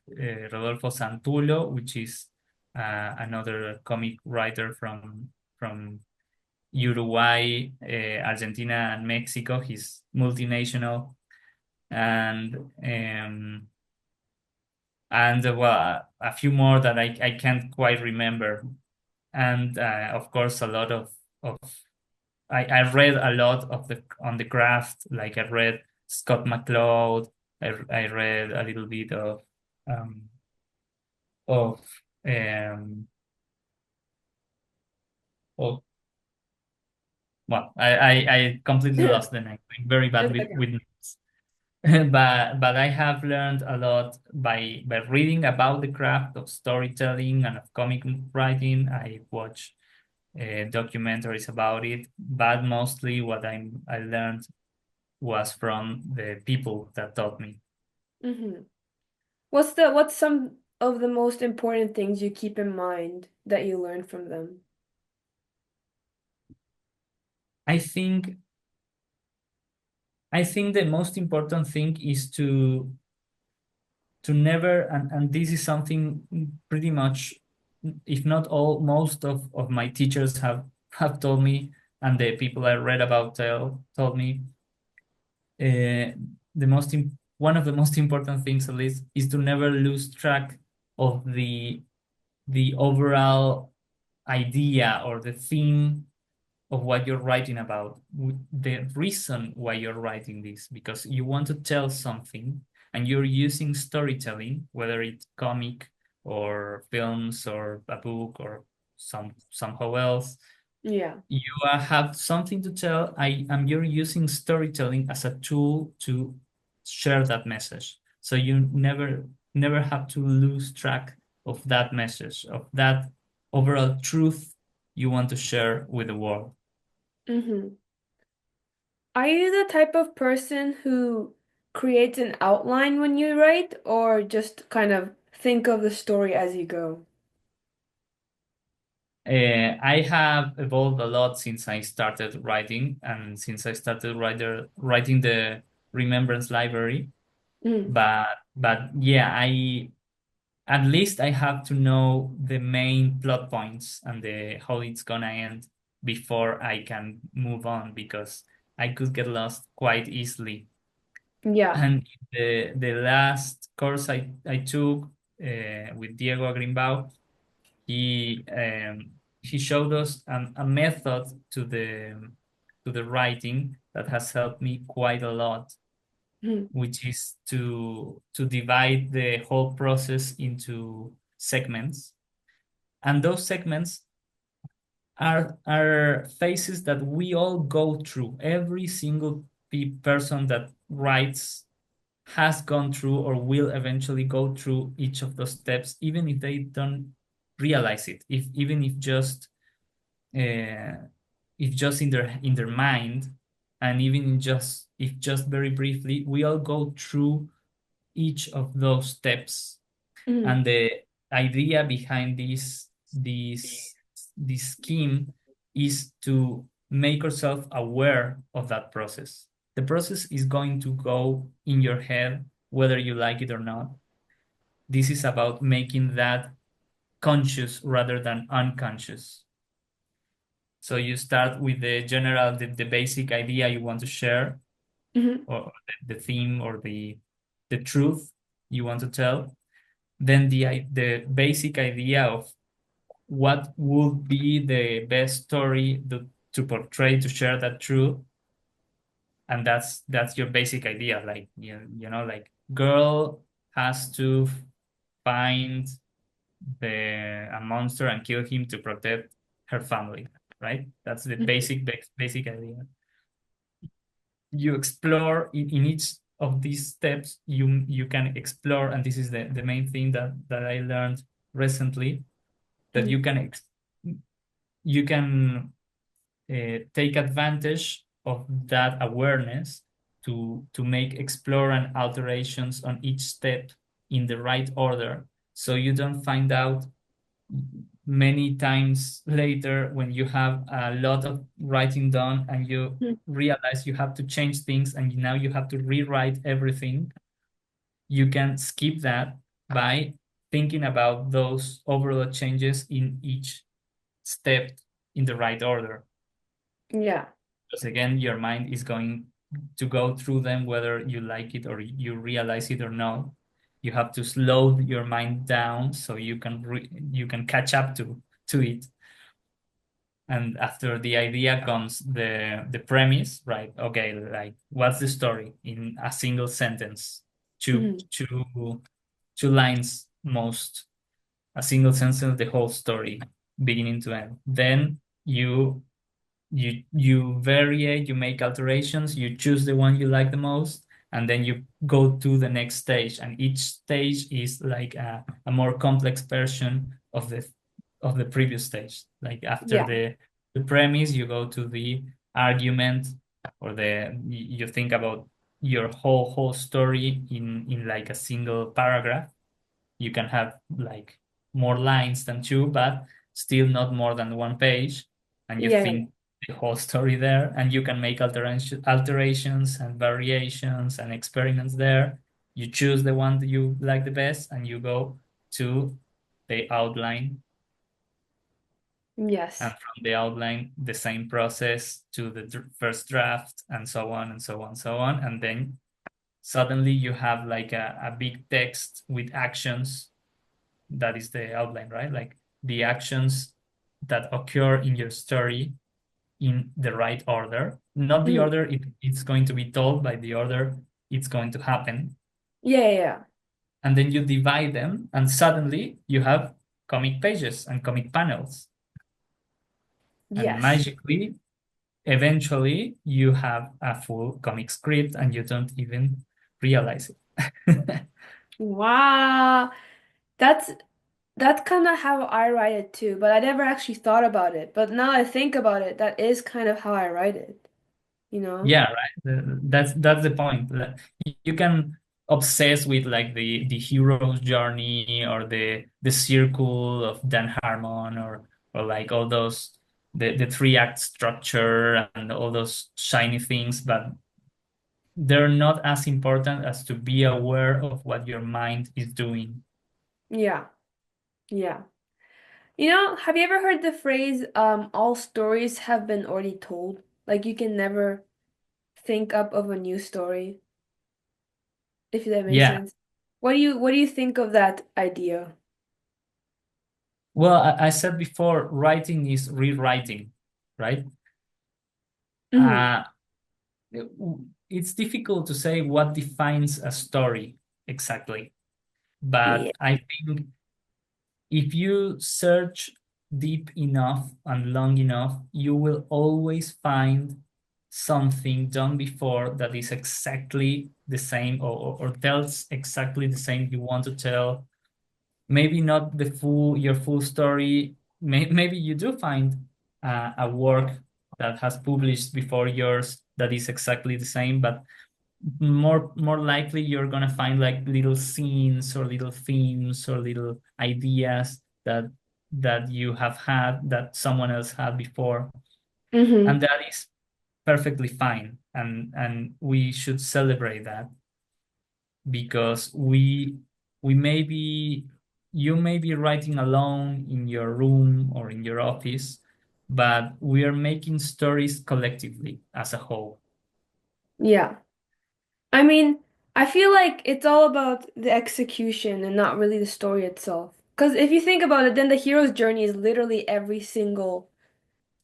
Rodolfo Santullo, which is another comic writer from Uruguay, Argentina, and Mexico. He's multinational. and well, a few more that I can't quite remember. And of course, a lot of I read a lot of the on the craft. Like I read Scott McCloud. I read a little bit um of um of well, I completely lost the name. I'm very bad It's okay. with names. But I have learned a lot by reading about the craft of storytelling and of comic writing. I watch documentaries about it, but mostly what I learned was from the people that taught me. Hmm. What's some of the most important things you keep in mind that you learn from them? I think I think the most important thing is to never, and this is something pretty much, if not all, most of my teachers have told me, and the people I read about told me, one of the most important things, at least, is to never lose track of the overall idea or the theme of what you're writing about, the reason why you're writing this, because you want to tell something and you're using storytelling, whether it's comic or films or a book or somehow else. Yeah. You have something to tell, and you're using storytelling as a tool to share that message. So you never have to lose track of that message, of that overall truth you want to share with the world. Hmm. Are you the type of person who creates an outline when you write, or just kind of think of the story as you go? I have evolved a lot since I started writing, and since I started writing the Remembrance Library. Mm. But yeah, I at least I have to know the main plot points and the how it's gonna end before I can move on, because I could get lost quite easily. Yeah. And the last course I took with Diego Agrimbao, he showed us a method to the writing that has helped me quite a lot, Mm. which is to divide the whole process into segments, and those segments are phases that we all go through. Every single person that writes has gone through or will eventually go through each of those steps, even if they don't realize it. If even uh, if just in their mind, and even in just if just very briefly, we all go through each of those steps. Mm. And the idea behind this scheme is to make yourself aware of that process. The process is going to go in your head whether you like it or not. This is about making that conscious rather than unconscious. So you start with the basic idea you want to share, Hmm. or the theme, or the truth you want to tell. Then the basic idea of what would be the best story to portray, to share that truth. And that's your basic idea. Like, like, girl has to find a monster and kill him to protect her family, right? That's the basic idea. You explore in each of these steps. You can explore, and this is the main thing that I learned recently, that Hmm. you can take advantage of that awareness to make explore and alterations on each step in the right order, so you don't find out many times later when you have a lot of writing done and you realize you have to change things, and now you have to rewrite everything. You can skip that by thinking about those overall changes in each step in the right order, Yeah. because again your mind is going to go through them, whether you like it or you realize it or not. You have to slow your mind down so you can catch up to it. And after the idea comes the premise, right? Okay, like what's the story in a single sentence, two Hmm. two two lines most, a single sentence, the whole story, beginning to end. Then you vary, you make alterations, you choose the one you like the most, and then you go to the next stage. And each stage is like a more complex version of the previous stage. Like after Yeah. the premise, you go to the argument, or you think about your whole story in like a single paragraph. You can have like more lines than two, but still not more than one page. And you Yeah. think the whole story there, and you can make alterations and variations and experiments there. You choose the one that you like the best, and you go to the outline, and Yes. from the outline, the same process to the first draft, and so on and so on, so on. And then suddenly you have like a big text with actions. That is the outline, right? Like the actions that occur in your story in the right order, not the Hmm. order it's going to be told, by the order it's going to happen. Yeah, yeah, yeah. And then you divide them, and suddenly you have comic pages and comic panels. And Yes. magically, eventually, you have a full comic script and you don't even realize it. Wow. That's that's kind of how I write it too, but I never actually thought about it. But now I think about it, that is kind of how I write it, you know? Yeah, right. That's the point. Like, you can obsess with like the hero's journey, or the circle of Dan Harmon, or like all those, the three act structure and all those shiny things, but they're not as important as to be aware of what your mind is doing. Yeah. Yeah. Have you ever heard the phrase, all stories have been already told? Like you can never think up of a new story, if that makes Yeah. sense. What do you think of that idea? Well, I said before, writing is rewriting, right? Hmm. Uh, it's difficult to say what defines a story exactly, Yeah. but I think if you search deep enough and long enough, you will always find something done before that is exactly the same, or tells exactly the same you want to tell. Maybe not your full story. Maybe you do find a work that has published before yours that is exactly the same, but more likely you're gonna find like little scenes or little themes or little ideas that you have had that someone else had before, Hmm. and that is perfectly fine, and we should celebrate that, because we may be you may be writing alone in your room or in your office, but we are making stories collectively as a whole. Yeah. I mean, I feel like it's all about the execution and not really the story itself. Because if you think about it, then the hero's journey is literally every single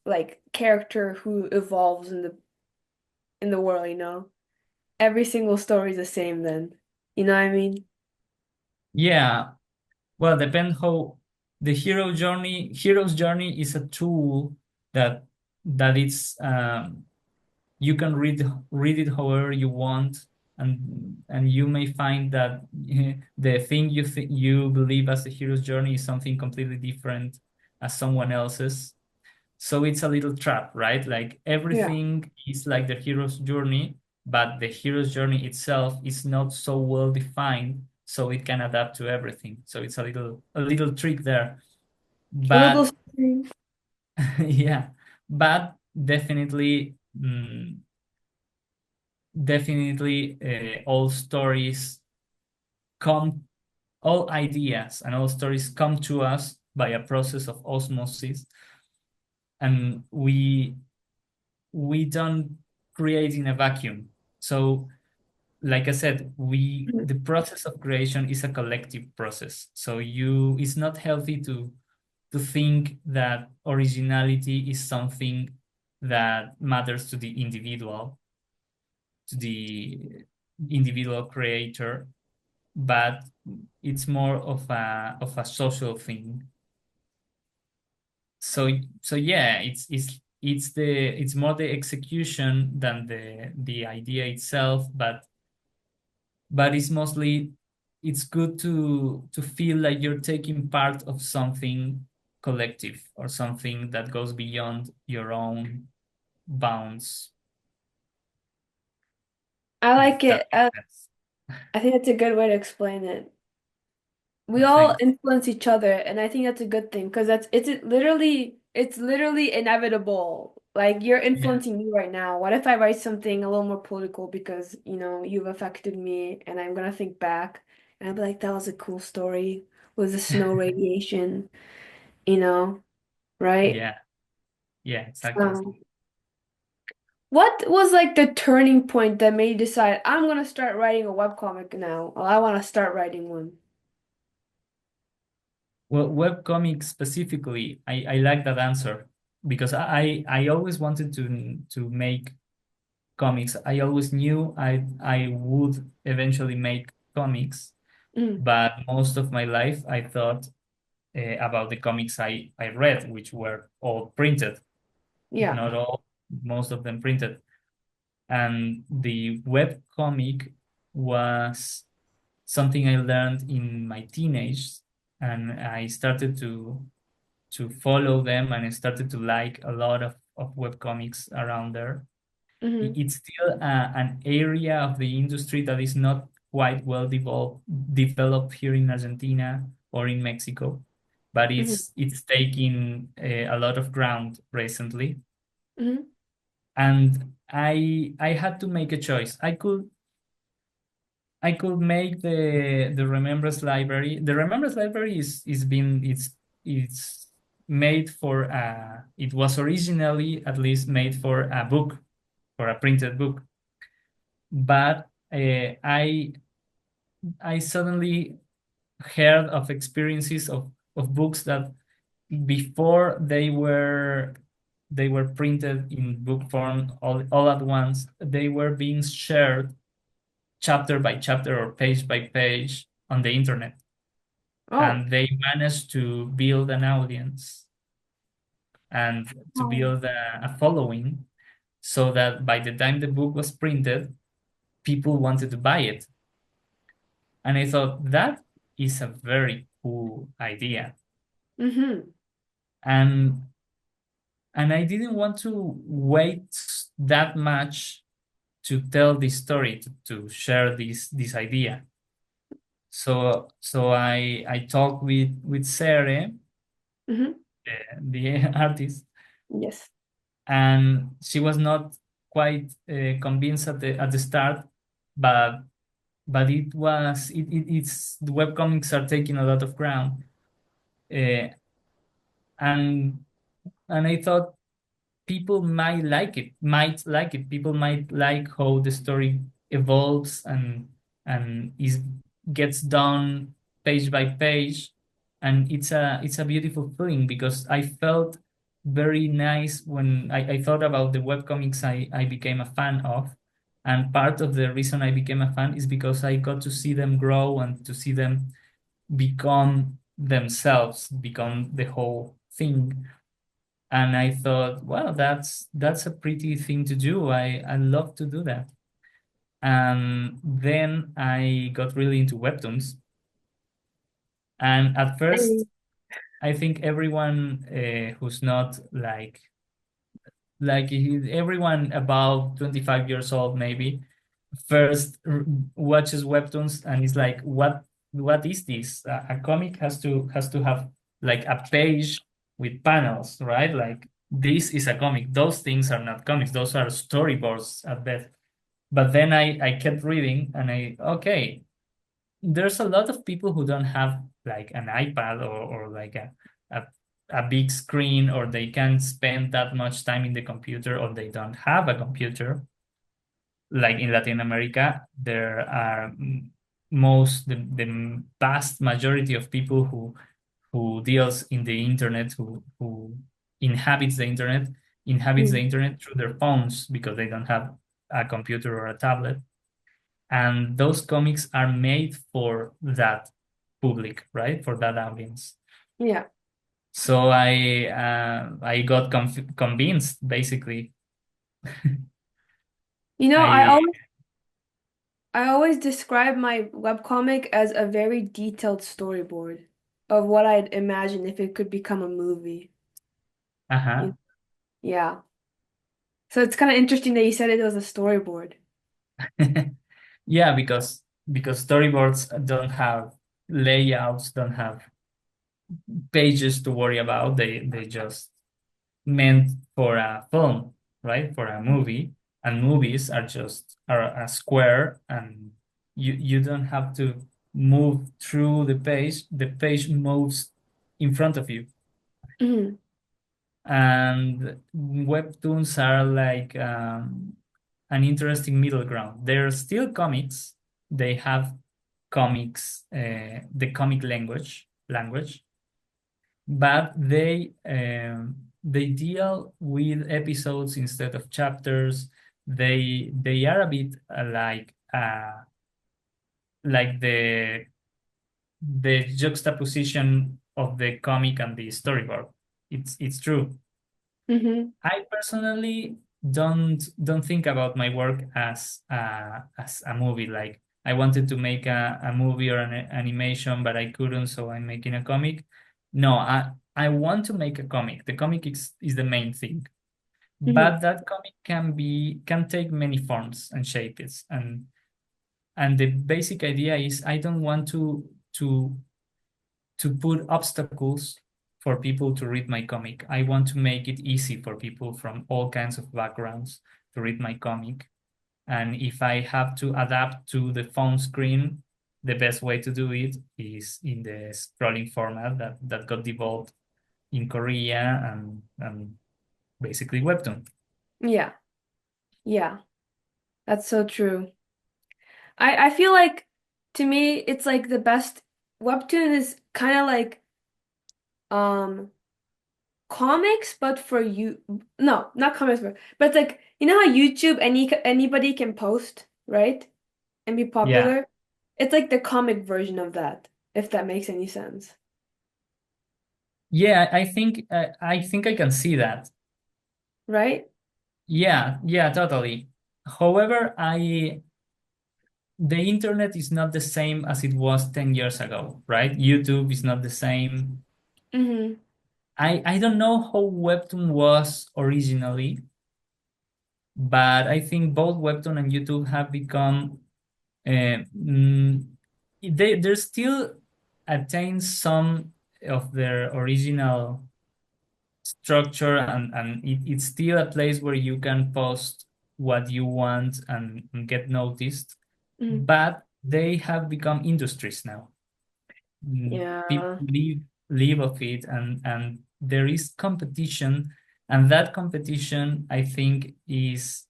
like character who evolves in the world, you know? Every single story is the same then. You know what I mean? Yeah. Well, depend how the hero's journey is a tool that it's you can read it however you want, and you may find that the thing you believe as the hero's journey is something completely different as someone else's. So it's a little trap, right? Like Yeah. everything is like the hero's journey, but the hero's journey itself is not so well defined, so it can adapt to everything. So it's a little trick there. A little But strange. yeah, but definitely, definitely, all stories come, all ideas and all stories come to us by a process of osmosis, and we don't create in a vacuum. So, like I said, Mhm. the process of creation is a collective process. So it's not healthy to think that originality is something that matters to the individual creator, but it's more of a social thing. So yeah, it's more the execution than the idea itself, but it's mostly it's good to feel like you're taking part of something collective or something that goes beyond your own bounds, I if like that it. makes sense. I think that's a good way to explain it. We Oh, all thanks. influence each other, and I think that's a good thing because it's literally inevitable. Like you're Yeah. influencing me right now. What if I write something a little more political because, you've affected me and I'm gonna think back and I'll be like, that was a cool story with the snow radiation, you know, right? Yeah. Yeah, exactly. So, what was like the turning point that made you decide I'm gonna start writing a webcomic now, or I want to start writing one? Well, webcomics specifically, I like that answer because I always wanted to make comics. I always knew I would eventually make comics, Mm, but most of my life I thought about the comics I read, which were all printed, yeah. not all, most of them printed. And the web comic was something I learned in my teenage, and I started to follow them, and I started to like a lot of web comics around there. Mm-hmm. It's still an area of the industry that is not quite well developed here in Argentina or in Mexico, but Mm-hmm. it's taking a lot of ground recently. Mm-hmm. And I had to make a choice. I could make the Remembrance Library. The Remembrance Library is been it's made for it was originally at least made for a book, for a printed book. But I suddenly heard of experiences of books that before they were printed in book form all at once, they were being shared chapter by chapter or page by page on the internet, Oh. and they managed to build an audience and to Oh. build a following, so that by the time the book was printed, people wanted to buy it. And I thought that is a very cool idea. Mm-hmm. And I didn't want to wait that much to tell this story, to share this idea. So I talked with Sere, Mm-hmm. the artist, Yes. and she was not quite convinced at the start, but it's the webcomics are taking a lot of ground, uh, and I thought people might like it. People might like how the story evolves and is gets done page by page, and it's a beautiful feeling because I felt very nice when I thought about the webcomics I became a fan of. And part of the reason I became a fan is because I got to see them grow and to see them become themselves, become the whole thing. And I thought, well, that's a pretty thing to do. I love to do that. And then I got really into webtoons. And at I- first, I think everyone who's not like everyone about 25 years old maybe first watches webtoons and is like, what is this? A comic has to have like a page with panels, right? Like this is a comic. Those things are not comics. Those are storyboards at best. But then I kept reading and okay, there's a lot of people who don't have like an iPad or like a a big screen, or they can't spend that much time in the computer, or they don't have a computer. like in Latin America, there are most the vast majority of people who deals in the internet, who inhabits the internet, inhabits the Mm. internet through their phones because they don't have a computer or a tablet. And those comics are made for that public, right? For that audience. Yeah. So I got convinced basically. You know, I I always I always describe my webcomic as a very detailed storyboard of what I'd imagine if it could become a movie. uh-huh. You- Yeah. So it's kind of interesting that you said it was a storyboard. Yeah, because storyboards don't have layouts, don't have pages to worry about. They just meant for a film, right? For a movie, and movies are just are a square, and you don't have to move through the page. The page moves in front of you, Mhm. and webtoons are like an interesting middle ground. They're still comics. They have comics, the comic language, but they deal with episodes instead of chapters. They are a bit like the juxtaposition of the comic and the storyboard. It's true. Mhm. I personally don't think about my work as a movie. Like I wanted to make a movie or an animation, but I couldn't, so I'm making a comic. No, I want to make a comic. The comic is the main thing, Mhm. but that comic can take many forms and shapes. And the basic idea is I don't want to put obstacles for people to read my comic. I want to make it easy for people from all kinds of backgrounds to read my comic. And if I have to adapt to the phone screen, the best way to do it is in the scrolling format that got developed in Korea and basically Webtoon. Yeah. Yeah. That's so true. I feel like to me it's like the best webtoon is kind of like um comics but for you no, not comics but it's like you know how YouTube anybody can post, right? And be Yeah. popular. It's like the comic version of that, if that makes any sense, Yeah, I think I can see that. right? Yeah, totally. However, I the internet is not the same as it was 10 years ago, right? YouTube is not the same. Mm-hmm. I don't know how Webtoon was originally, but I think both Webtoon and YouTube have become uh, mm, they still attain some of their original structure, and it's still a place where you can post what you want and get noticed, Mm-hmm. but they have become industries now. People Yeah. live of it, and there is competition, and that competition I think it's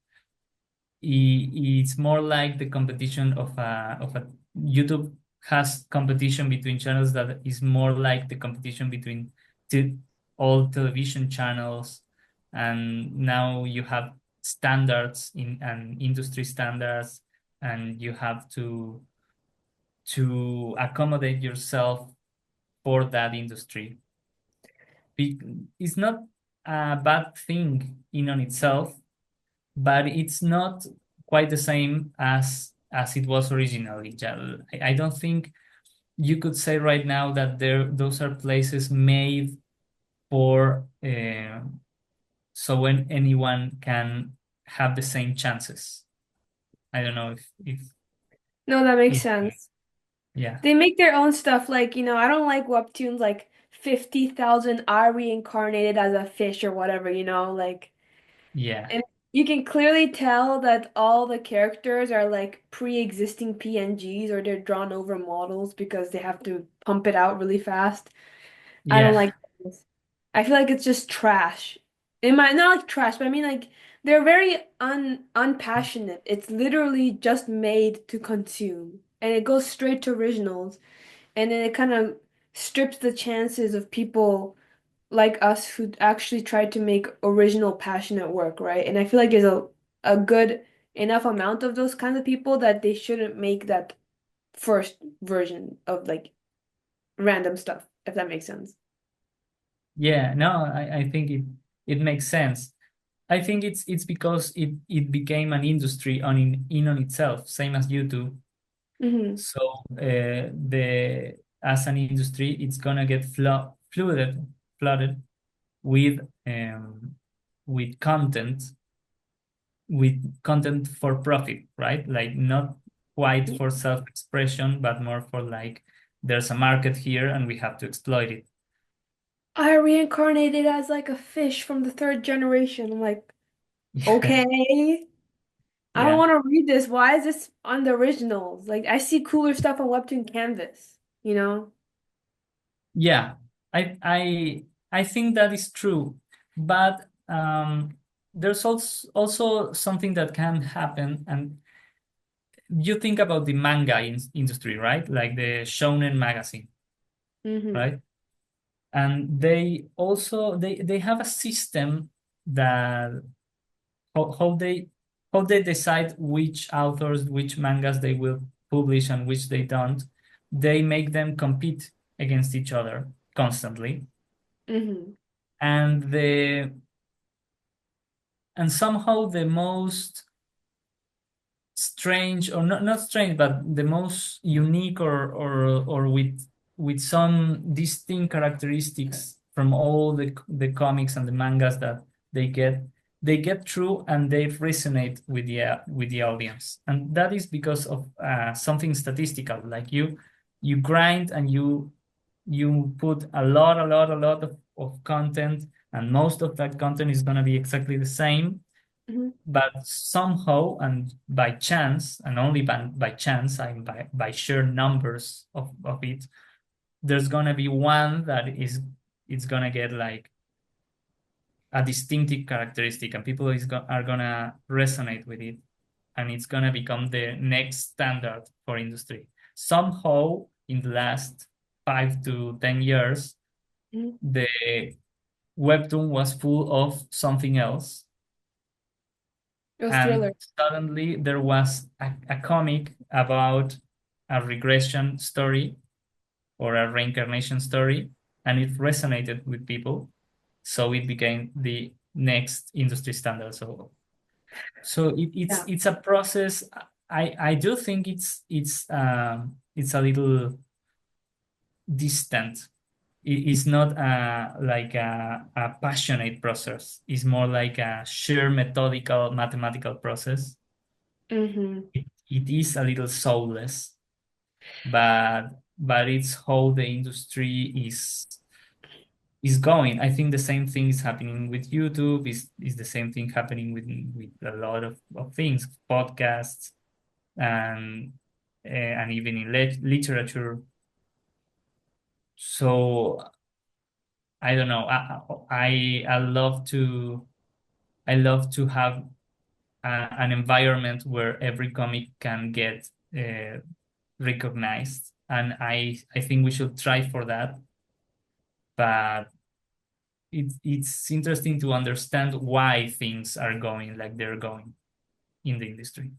more like the competition of a YouTube has competition between channels that is more like the competition between te all television channels, and now you have standards in and industry standards, and you have to accommodate yourself for that industry. It's not a bad thing in on itself, but it's not quite the same as it was originally. I don't think you could say right now that those are places made for so when anyone can have the same chances. I don't know No, that makes if sense. yeah, They make their own stuff. Like, I don't like webtoons like 50,000 are reincarnated as a fish or whatever, like, yeah, and you can clearly tell that all the characters are like pre-existing PNGs or they're drawn over models because they have to pump it out really fast. I don't yeah. like this. I feel like it's just trash. it might not like trash, but I mean like they're very unpassionate. It's literally just made to consume, and it goes straight to originals, and then it kind of strips the chances of people like us who actually try to make original, passionate work, right? And I feel like there's a good enough amount of those kinds of people that they shouldn't make that first version of like random stuff, if that makes sense. Yeah, no, I think it makes sense. I think it's because it became an industry in on itself, same as YouTube. Mm-hmm. So the as an industry, it's gonna get flooded with um, with content for profit, right? Like not quite for self-expression, but more for like there's a market here and we have to exploit it. I reincarnated as like a fish from the third generation. I'm like, okay, I don't Yeah. want to read this. Why is this on the originals? Like, I see cooler stuff on Webtoon Canvas, you know? Yeah, I think that is true, but there's also something that can happen, and you think about the manga industry, right? Like the shonen magazine, Mm-hmm. right? And they also they have a system that how, how they how they decide which authors, which mangas they will publish and which they don't. They make them compete against each other constantly Mm-hmm. and the and somehow the most strange, or not strange, but the most unique, or with some distinct characteristics from all the comics and the mangas that they get they get through and they resonate with the audience, and that is because of something statistical. Like you grind and you put a lot of content, and most of that content is going to be exactly the same, Mm-hmm. but somehow and by chance, and only by chance, by sheer numbers of it, there's gonna be one that is it's gonna get like a distinctive characteristic, and people are gonna resonate with it, and it's gonna become the next standard for industry. Somehow in the last 5 to 10 years, Mm-hmm. the webtoon was full of something else, It was and Thriller. suddenly there was a comic about a regression story or a reincarnation story, and it resonated with people, so it became the next industry standard. So Yeah. it's a process. I do think it's a little distant. It's not like a passionate process. It's more like a sheer methodical mathematical process. Mm-hmm. It is a little soulless, but it's how the industry is going. I think the same thing is happening with YouTube. Is the same thing happening with a lot of things, podcasts, and even in literature. So I don't know. I love to have an environment where every comic can get recognized, and I think we should try for that. But it's interesting to understand why things are going like they're going in the industry.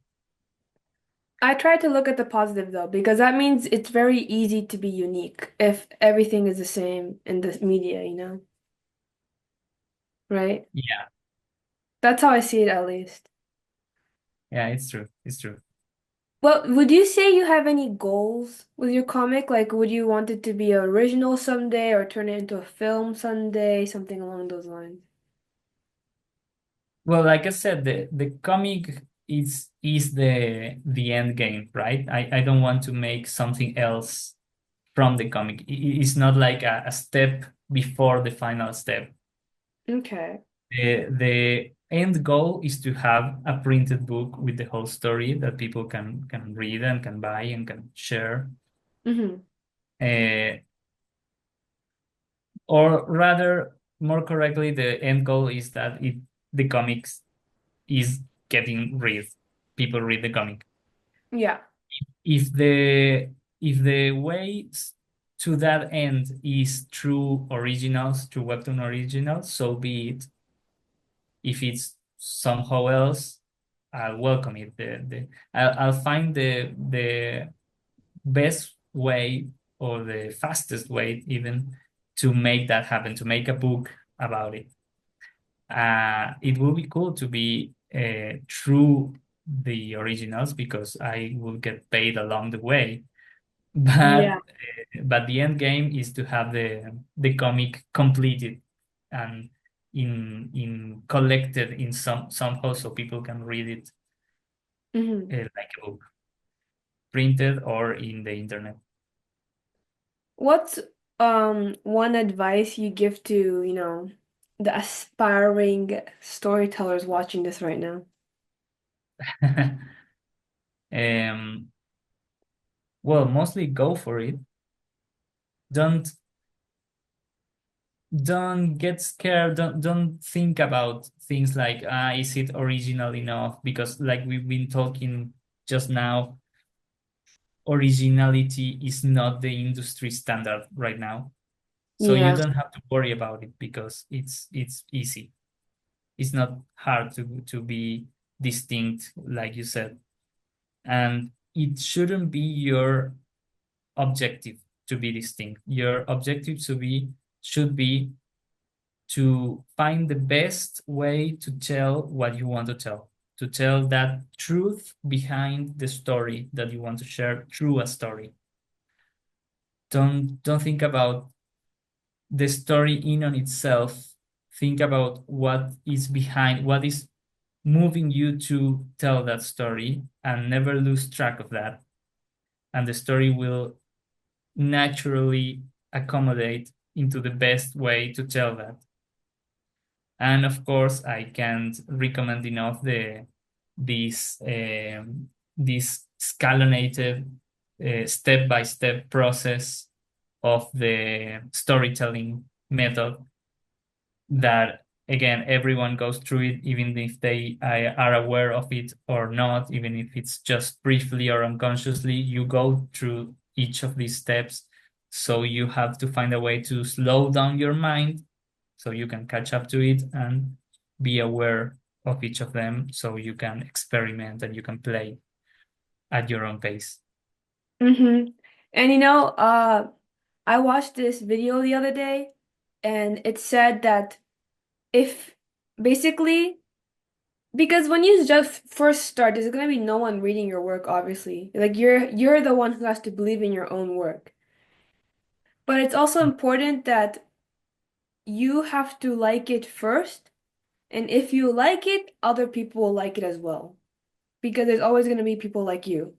I try to look at the positive though, because that means it's very easy to be unique if everything is the same in the media, you know? Right? Yeah, That's how I see it at least. yeah, it's true. It's true. Well, would you say you have any goals with your comic? Like, would you want it to be original someday or turn it into a film someday, something along those lines? Well, like I said, the comic is the end game, right? I don't want to make something else from the comic. It's not like a step before the final step. Okay. The end goal is to have a printed book with the whole story that people can read and can buy and can share. Mm-hmm. Uh, or rather, more correctly, the end goal is that the comics is getting read. People read the comic. Yeah. If the way to that end is through originals, through Webtoon originals, so be it. If it's somehow else, I'll welcome it. I'll find the best way or the fastest way even to make that happen, to make a book about it. It will be cool to be through the originals because I will get paid along the way. But Yeah. but the end game is to have the comic completed and in collected in somehow so people can read it Hmm. like a book, printed or in the internet. What's one advice you give to, the aspiring storytellers watching this right now? um, well, mostly go for it. Don't don't get scared. Don't think about things like is it original enough? Because like we've been talking just now, originality is not the industry standard right now. So you Yeah. don't have to worry about it because it's easy. It's not hard to be distinct, like you said. And it shouldn't be your objective to be distinct. Your objective should be to find the best way to tell what you want to tell that truth behind the story that you want to share through a story. Don't think about the story in on itself. Think about what is behind, what is moving you to tell that story, and never lose track of that. And the story will naturally accommodate into the best way to tell that. And of course, I can't recommend enough this scalonated step-by-step process of the storytelling method that again everyone goes through it even if they are aware of it or not, even if it's just briefly or unconsciously, you go through each of these steps. So you have to find a way to slow down your mind so you can catch up to it and be aware of each of them so you can experiment and you can play at your own pace. Hmm. And I watched this video the other day, and it said that if basically, because when you just first start, there's gonna be no one reading your work, obviously. Like you're the one who has to believe in your own work. But it's also important that you have to like it first, and if you like it, other people will like it as well. Because there's always gonna be people like you.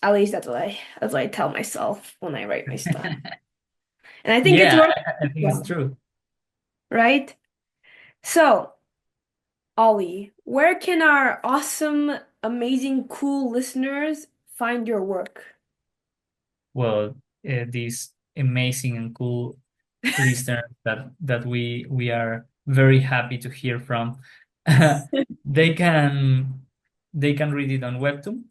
At least that's what I tell myself when I write my stuff. And I think it's Yeah, working I think it's well, true. right? So, Ollie, where can our awesome, amazing, cool listeners find your work? Well, these amazing and cool listeners that we are very happy to hear from. they can they can read it on Webtoon,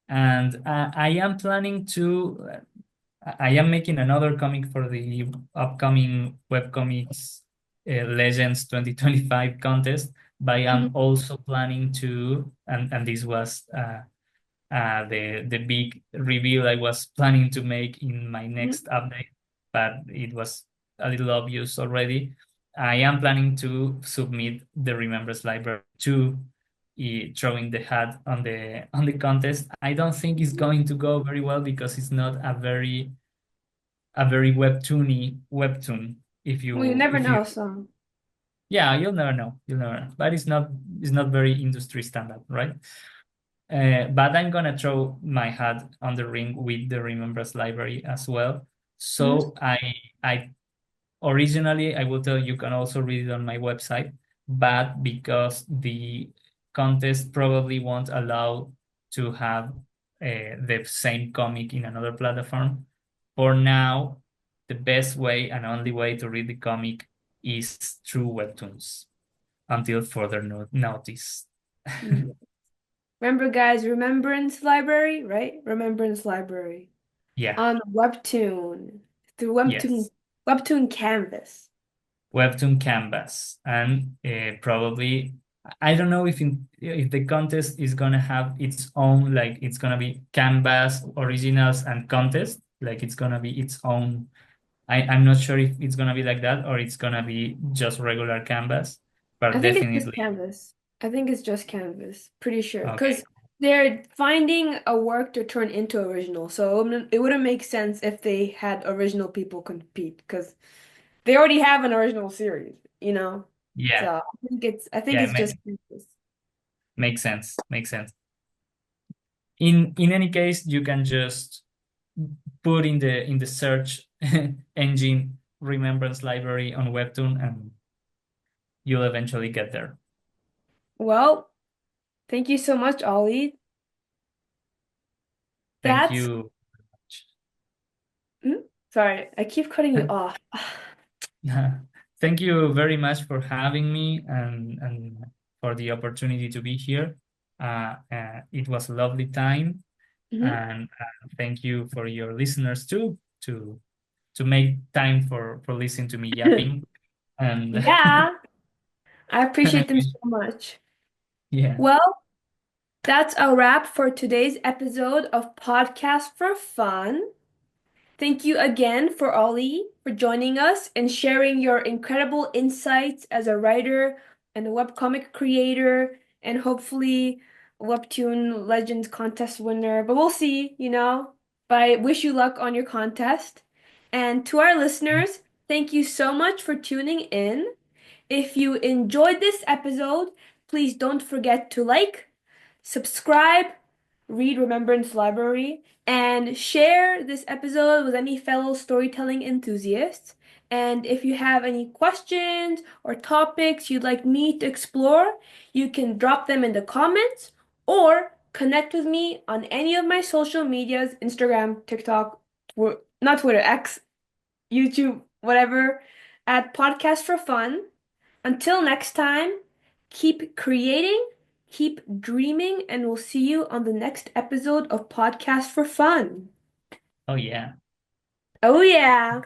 and I am planning to. I am making another comic for the upcoming webcomics Legends 2025 contest, but I am Mhm. also planning to, and this was the big reveal I was planning to make in my Mhm. next update, but it was a little obvious already. I am planning to submit the Remembrance Library to throwing the hat on the contest. I don't think it's going to go very well because it's not a very webtoony webtoon. Well, you never If you know, so. Yeah, you'll never know. You'll never know. But it's not very industry standard, right? But I'm gonna throw my hat on the ring with the Remembrance Library as well. Mhm. So I originally I will tell you can also read it on my website, but because the contest probably won't allow to have the same comic in another platform, for now, the best way and only way to read the comic is through webtoons until further notice. Yeah. Remember, guys, Remembrance Library, right? Remembrance Library Yeah, on Webtoon through yes. Webtoon Canvas. Webtoon Canvas, and probably I don't know if the contest is gonna have its own, like it's gonna be Canvas originals and contest, like it's gonna be its own. I'm not sure if it's gonna be like that or it's gonna be just regular Canvas, I but think it's just definitely Canvas. I think it's just Canvas. Pretty sure. okay. Because they're finding a work to turn into original. So it wouldn't make sense if they had original people compete because they already have an original series, you know? Yeah, So I think yeah, it's just Canvas. makes sense. Makes sense. In any case, you can just put in the search engine Remembrance Library on Webtoon, and you'll eventually get there. Well, thank you so much, Ollie. Thank That's you. Hmm? Sorry, I keep cutting you off. Thank you very much for having me and for the opportunity to be here. It was a lovely time, Mhm. and thank you for your listeners too to make time for listening to me yapping. And Yeah, I and I appreciate them wish, so much. yeah, Well, that's a wrap for today's episode of Podcast for Fun. Thank you again for Ollie for joining us and sharing your incredible insights as a writer and a webcomic creator and hopefully a Webtoon Legends contest winner. But we'll see, you know. But I wish you luck on your contest. And to our listeners, thank you so much for tuning in. If you enjoyed this episode, please don't forget to like, subscribe, read Remembrance Library, and share this episode with any fellow storytelling enthusiasts. And if you have any questions or topics you'd like me to explore, you can drop them in the comments or connect with me on any of my social medias, Instagram, TikTok, not Twitter, X, YouTube, whatever, at Podcast for Fun. Until next time, keep creating, keep dreaming, and we'll see you on the next episode of Podcast for Fun. oh yeah. Oh, yeah.